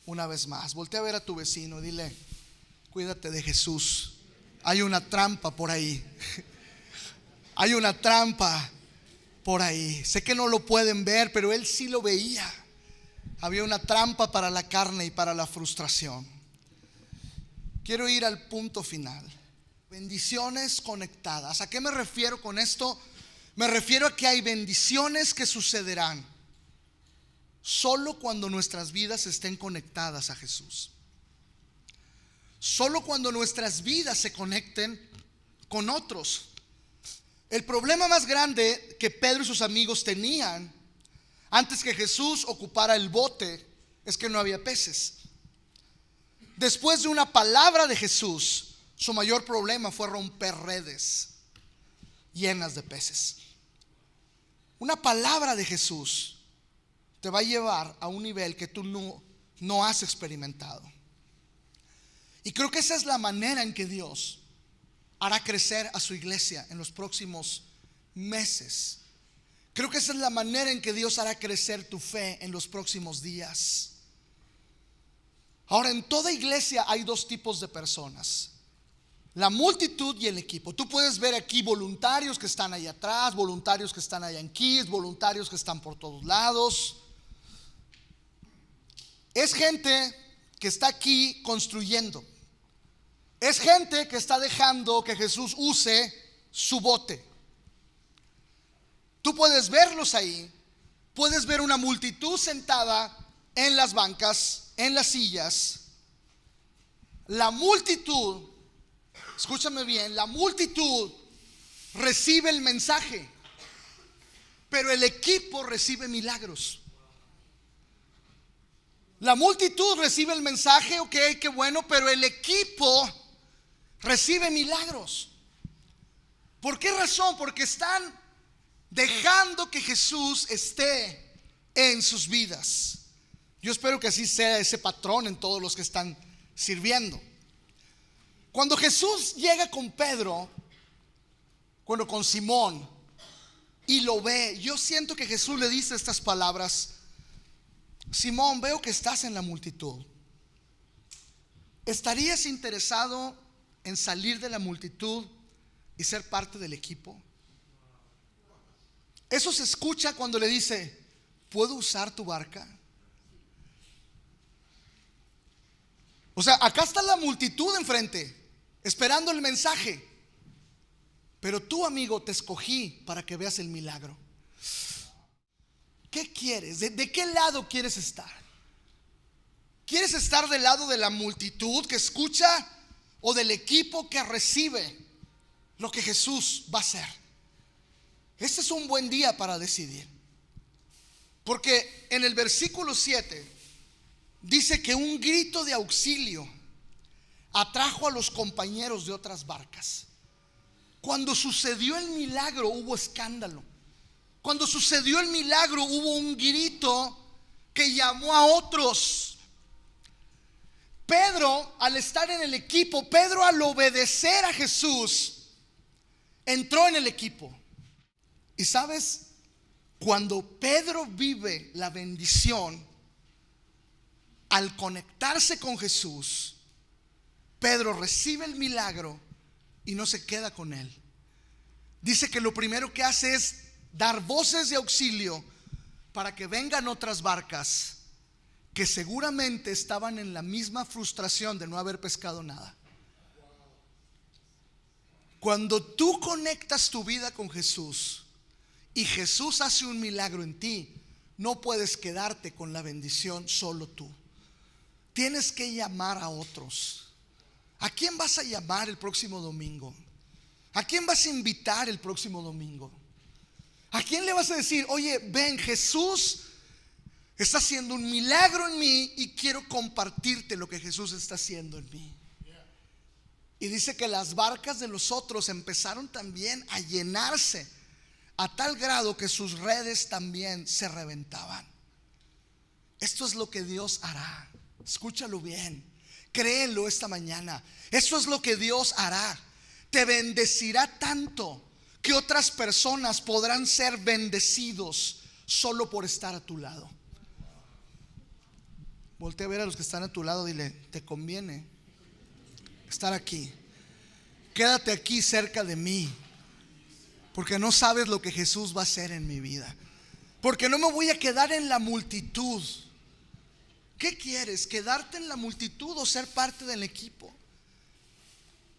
una vez más. Voltea a ver a tu vecino y dile: cuídate de Jesús. Hay una trampa por ahí. Hay una trampa por ahí. Sé que no lo pueden ver, pero él sí lo veía. Había una trampa para la carne y para la frustración. Quiero ir al punto final. Bendiciones conectadas. ¿A qué me refiero con esto? Me refiero a que hay bendiciones que sucederán solo cuando nuestras vidas estén conectadas a Jesús. Solo cuando nuestras vidas se conecten con otros. El problema más grande que Pedro y sus amigos tenían antes que Jesús ocupara el bote es que no había peces. Después de una palabra de Jesús, su mayor problema fue romper redes llenas de peces. Una palabra de Jesús te va a llevar a un nivel que tú no has experimentado. Y creo que esa es la manera en que Dios hará crecer a su iglesia en los próximos meses. Creo que esa es la manera en que Dios hará crecer tu fe en los próximos días. Ahora, en toda iglesia hay 2 tipos de personas: la multitud y el equipo. Tú puedes ver aquí voluntarios que están ahí atrás, voluntarios que están allá en Kids, voluntarios que están por todos lados. Es gente que está aquí construyendo. Es gente que está dejando que Jesús use su bote. Tú puedes verlos ahí. Puedes ver una multitud sentada en las bancas, en las sillas. La multitud, escúchame bien, la multitud recibe el mensaje, pero el equipo recibe milagros. La multitud recibe el mensaje, ok, qué bueno, pero el equipo recibe milagros. ¿Por qué razón? Porque están dejando que Jesús esté en sus vidas. Yo espero que así sea ese patrón en todos los que están sirviendo. Cuando Jesús llega con Pedro, con Simón, y lo ve, yo siento que Jesús le dice estas palabras: Simón, veo que estás en la multitud. ¿Estarías interesado en salir de la multitud y ser parte del equipo? Eso se escucha cuando le dice: ¿puedo usar tu barca? O sea, acá está la multitud enfrente, esperando el mensaje. Pero tú, amigo, te escogí para que veas el milagro. ¿Qué quieres? ¿De qué lado quieres estar? ¿Quieres estar del lado de la multitud que escucha o del equipo que recibe lo que Jesús va a hacer? Este es un buen día para decidir. Porque en el versículo 7 dice que un grito de auxilio atrajo a los compañeros de otras barcas. Cuando sucedió el milagro hubo escándalo. Cuando sucedió el milagro hubo un grito que llamó a otros. Pedro, al estar en el equipo, Pedro al obedecer a Jesús, entró en el equipo. Y sabes, cuando Pedro vive la bendición, al conectarse con Jesús, Pedro recibe el milagro y no se queda con él. dice que lo primero que hace es dar voces de auxilio para que vengan otras barcas que seguramente estaban en la misma frustración de no haber pescado nada. Cuando tú conectas tu vida con Jesús y Jesús hace un milagro en ti, no puedes quedarte con la bendición solo tú. Tienes que llamar a otros. ¿A quién vas a llamar el próximo domingo? ¿A quién vas a invitar el próximo domingo? ¿A quién le vas a decir, oye, ven, Jesús está haciendo un milagro en mí y quiero compartirte lo que Jesús está haciendo en mí? Y dice que las barcas de los otros empezaron también a llenarse a tal grado que sus redes también se reventaban. Esto es lo que Dios hará. Escúchalo bien, créelo esta mañana. Esto es lo que Dios hará. Te bendecirá tanto que otras personas podrán ser bendecidos solo por estar a tu lado. Voltea a ver a los que están a tu lado, dile, te conviene estar aquí. Quédate aquí cerca de mí, porque no sabes lo que Jesús va a hacer en mi vida. Porque no me voy a quedar en la multitud. ¿Qué quieres? ¿Quedarte en la multitud o ser parte del equipo?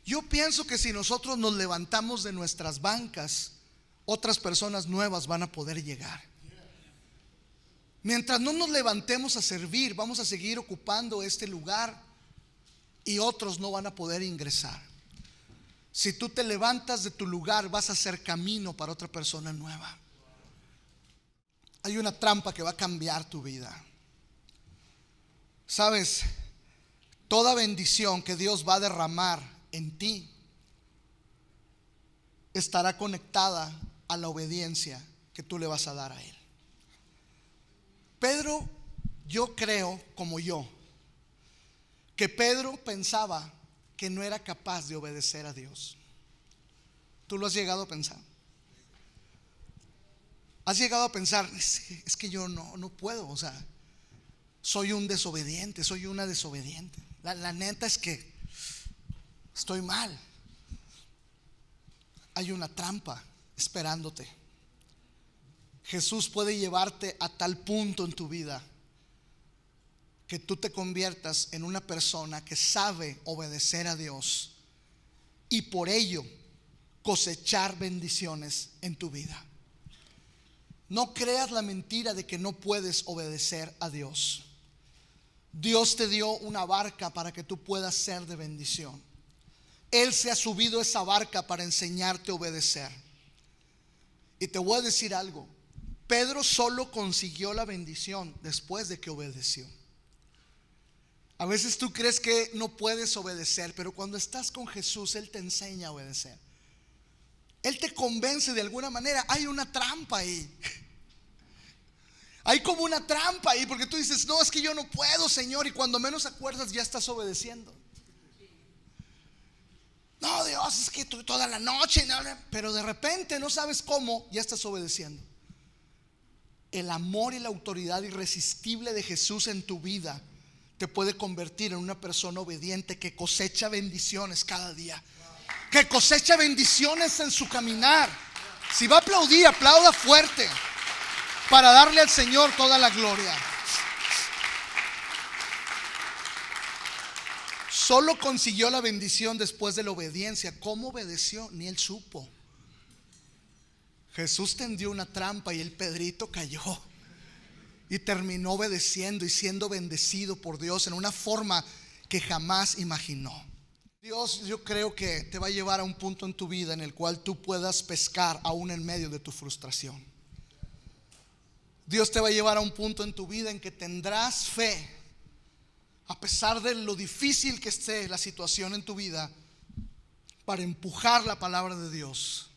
Yo pienso que si nosotros nos levantamos de nuestras bancas, otras personas nuevas van a poder llegar. Mientras no nos levantemos a servir, vamos a seguir ocupando este lugar y otros no van a poder ingresar. Si tú te levantas de tu lugar, vas a hacer camino para otra persona nueva. Hay una trampa que va a cambiar tu vida. Sabes, toda bendición que Dios va a derramar en ti estará conectada a la obediencia que tú le vas a dar a Él. Pedro, yo creo como yo, que Pedro pensaba que no era capaz de obedecer a Dios. ¿Tú lo has llegado a pensar? ¿Has llegado a pensar, es que yo no puedo, o sea, soy un desobediente, soy una desobediente? La neta es que estoy mal. Hay una trampa esperándote. Jesús puede llevarte a tal punto en tu vida que tú te conviertas en una persona que sabe obedecer a Dios y por ello cosechar bendiciones en tu vida. No creas la mentira de que no puedes obedecer a Dios. Dios te dio una barca para que tú puedas ser de bendición. Él se ha subido a esa barca para enseñarte a obedecer. Y te voy a decir algo. Pedro solo consiguió la bendición después de que obedeció. A veces tú crees que no puedes obedecer, pero cuando estás con Jesús, Él te enseña a obedecer. Él te convence de alguna manera. Hay una trampa ahí. Hay como una trampa ahí, porque tú dices, no, es que yo no puedo, Señor, y cuando menos acuerdas ya estás obedeciendo. No, Dios, es que toda la noche, pero de repente no sabes cómo, ya estás obedeciendo. El amor y la autoridad irresistible de Jesús en tu vida te puede convertir en una persona obediente que cosecha bendiciones cada día, que cosecha bendiciones en su caminar. Si va a aplaudir, aplauda fuerte para darle al Señor toda la gloria. Solo consiguió la bendición después de la obediencia. ¿Cómo obedeció? Ni él supo. Jesús tendió una trampa y el Pedrito cayó y terminó obedeciendo y siendo bendecido por Dios en una forma que jamás imaginó. Dios, yo creo que te va a llevar a un punto en tu vida en el cual tú puedas pescar aún en medio de tu frustración. Dios te va a llevar a un punto en tu vida en que tendrás fe, a pesar de lo difícil que esté la situación en tu vida, para empujar la palabra de Dios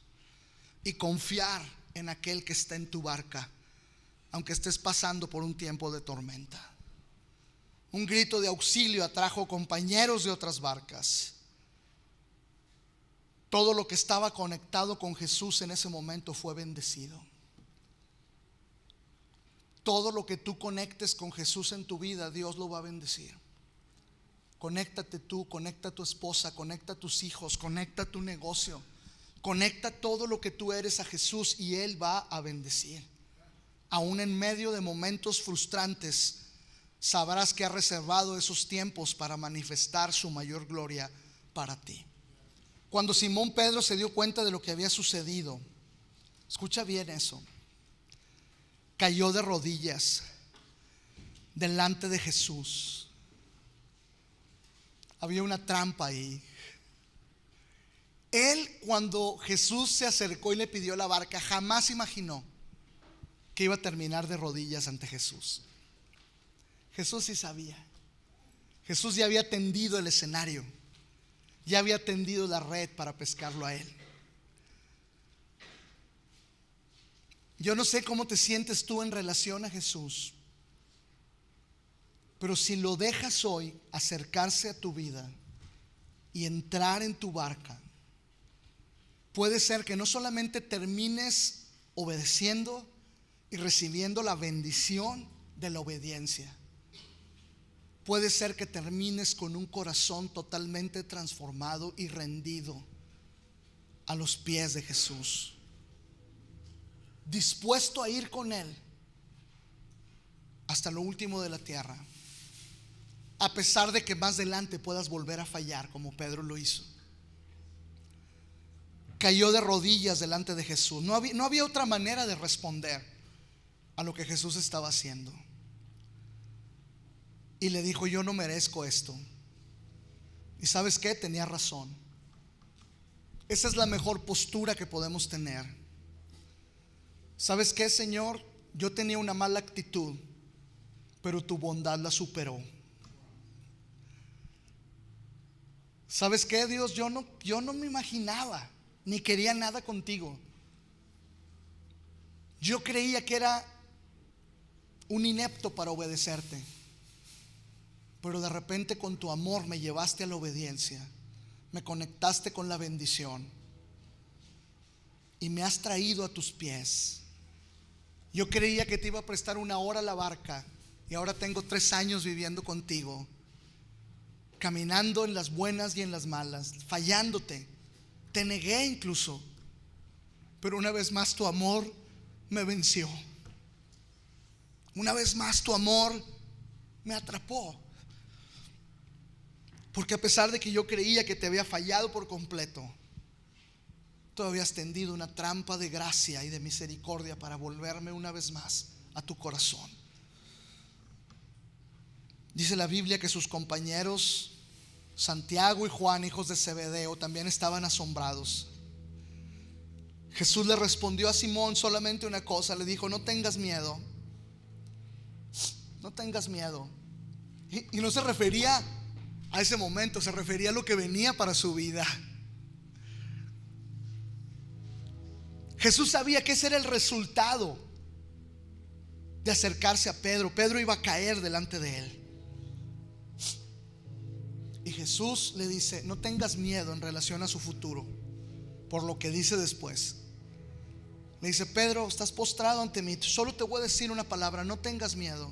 y confiar en aquel que está en tu barca, aunque estés pasando por un tiempo de tormenta. Un grito de auxilio atrajo compañeros de otras barcas. Todo lo que estaba conectado con Jesús en ese momento fue bendecido. Todo lo que tú conectes con Jesús en tu vida, Dios lo va a bendecir. Conéctate tú, conecta a tu esposa, conecta a tus hijos, conecta a tu negocio, Conecta todo lo que tú eres a Jesús y Él va a bendecir. Aún en medio de momentos frustrantes, sabrás que ha reservado esos tiempos para manifestar su mayor gloria para ti. Cuando Simón Pedro se dio cuenta de lo que había sucedido, escucha bien eso, cayó de rodillas delante de Jesús. Había una trampa ahí. Él, cuando Jesús se acercó y le pidió la barca, jamás imaginó que iba a terminar de rodillas ante Jesús. Jesús sí sabía. Jesús ya había tendido el escenario, ya había tendido la red para pescarlo a él. Yo no sé cómo te sientes tú en relación a Jesús, pero si lo dejas hoy acercarse a tu vida y entrar en tu barca, puede ser que no solamente termines obedeciendo y recibiendo la bendición de la obediencia, puede ser que termines con un corazón totalmente transformado y rendido a los pies de Jesús, dispuesto a ir con Él hasta lo último de la tierra, a pesar de que más adelante puedas volver a fallar como Pedro lo hizo. Cayó de rodillas delante de Jesús. No había otra manera de responder a lo que Jesús estaba haciendo. Y le dijo: yo no merezco esto. Y ¿sabes qué? Tenía razón. Esa es la mejor postura que podemos tener. ¿Sabes qué, Señor? Yo tenía una mala actitud, pero tu bondad la superó. ¿Sabes qué, Dios? Yo no me imaginaba ni quería nada contigo. Yo creía que era un inepto para obedecerte, pero de repente con tu amor me llevaste a la obediencia, me conectaste con la bendición y me has traído a tus pies. Yo creía que te iba a prestar una hora a la barca y ahora tengo 3 años viviendo contigo, caminando en las buenas y en las malas, fallándote. Te negué incluso, pero una vez más tu amor me venció. Una vez más tu amor me atrapó. Porque a pesar de que yo creía que te había fallado por completo, tú habías tendido una trampa de gracia y de misericordia para volverme una vez más a tu corazón. Dice la Biblia que sus compañeros Santiago y Juan, hijos de Zebedeo, también estaban asombrados. Jesús le respondió a Simón solamente una cosa, le dijo: no tengas miedo, no tengas miedo. Y no se refería a ese momento, se refería a lo que venía para su vida. Jesús sabía que ese era el resultado de acercarse a Pedro. Pedro iba a caer delante de él. Y Jesús le dice: no tengas miedo en relación a su futuro, por lo que dice después. Le dice: Pedro, estás postrado ante mí, solo te voy a decir una palabra, no tengas miedo.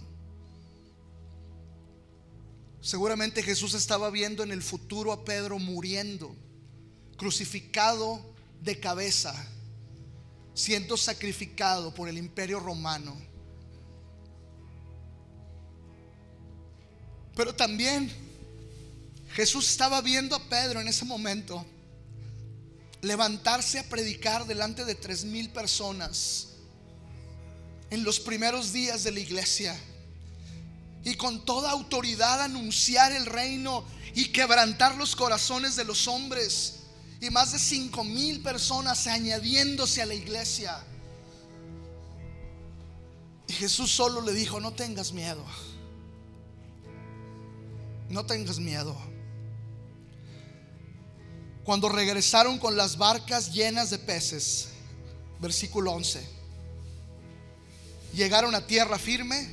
Seguramente Jesús estaba viendo en el futuro a Pedro muriendo, crucificado de cabeza, siendo sacrificado por el imperio romano. Pero también Jesús estaba viendo a Pedro en ese momento levantarse a predicar delante de 3,000 personas en los primeros días de la iglesia, y con toda autoridad anunciar el reino y quebrantar los corazones de los hombres, y más de 5,000 personas añadiéndose a la iglesia. Y Jesús solo le dijo: no tengas miedo, no tengas miedo. Cuando regresaron con las barcas llenas de peces, versículo 11, llegaron a tierra firme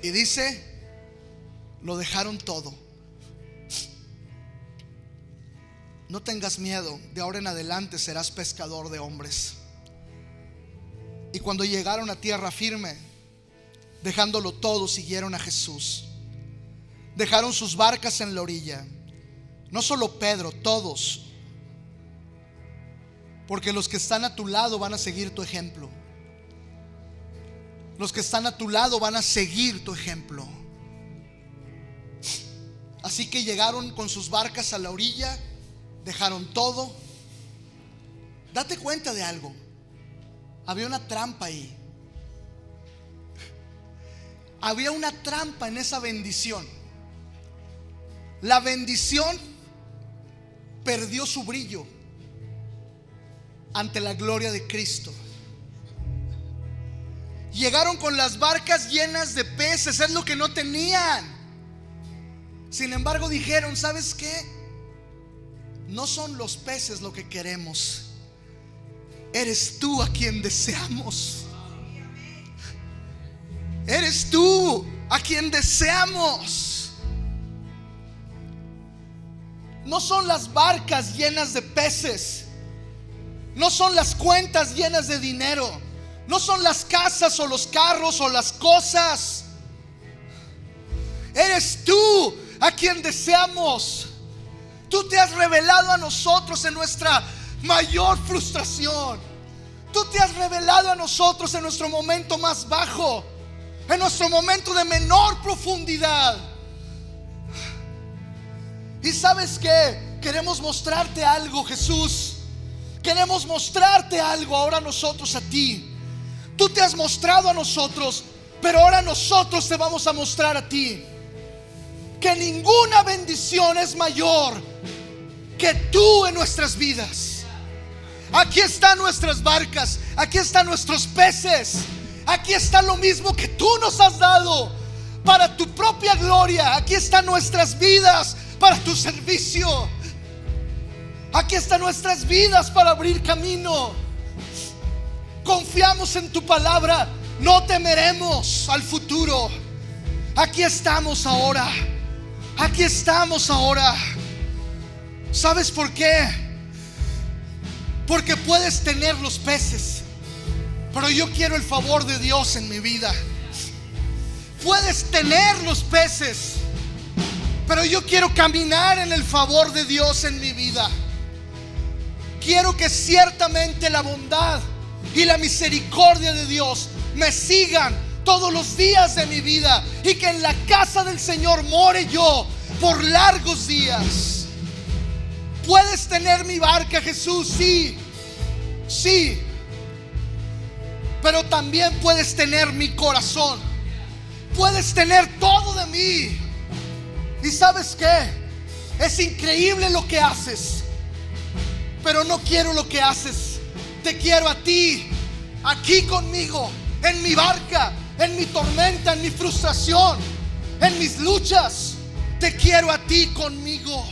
y dice: lo dejaron todo. No tengas miedo, de ahora en adelante serás pescador de hombres. Y cuando llegaron a tierra firme, dejándolo todo, siguieron a Jesús. Dejaron sus barcas en la orilla. No solo Pedro, todos. Porque los que están a tu lado van a seguir tu ejemplo. Los que están a tu lado van a seguir tu ejemplo. Así que llegaron con sus barcas a la orilla, dejaron todo. Date cuenta de algo. Había una trampa ahí. Había una trampa en esa bendición. La bendición perdió su brillo ante la gloria de Cristo. Llegaron con las barcas llenas de peces, es lo que no tenían. Sin embargo dijeron, ¿sabes qué? No son los peces lo que queremos, eres tú a quien deseamos. Eres tú a quien deseamos. No son las barcas llenas de peces, no son las cuentas llenas de dinero, no son las casas o los carros o las cosas. Eres tú a quien deseamos. Tú te has revelado a nosotros en nuestra mayor frustración. Tú te has revelado a nosotros en nuestro momento más bajo, en nuestro momento de menor profundidad. Y ¿sabes qué? Queremos mostrarte algo, Jesús. Queremos mostrarte algo ahora nosotros a ti. Tú te has mostrado a nosotros, pero ahora nosotros te vamos a mostrar a ti que ninguna bendición es mayor que tú en nuestras vidas. Aquí están nuestras barcas, aquí están nuestros peces, aquí está lo mismo que tú nos has dado para tu propia gloria. Aquí están nuestras vidas para tu servicio. Aquí están nuestras vidas para abrir camino. Confiamos en tu palabra, no temeremos al futuro. Aquí estamos ahora. Aquí estamos ahora. ¿Sabes por qué? Porque puedes tener los peces, pero yo quiero el favor de Dios en mi vida. Puedes tener los peces, pero yo quiero caminar en el favor de Dios en mi vida. Quiero que ciertamente la bondad y la misericordia de Dios me sigan todos los días de mi vida, y que en la casa del Señor more yo por largos días. Puedes tener mi barca, Jesús, sí, sí, pero también puedes tener mi corazón. Puedes tener todo de mí. ¿Y sabes qué? Es increíble lo que haces, pero no quiero lo que haces. Te quiero a ti, aquí conmigo, en mi barca, en mi tormenta, en mi frustración, en mis luchas. Te quiero a ti conmigo.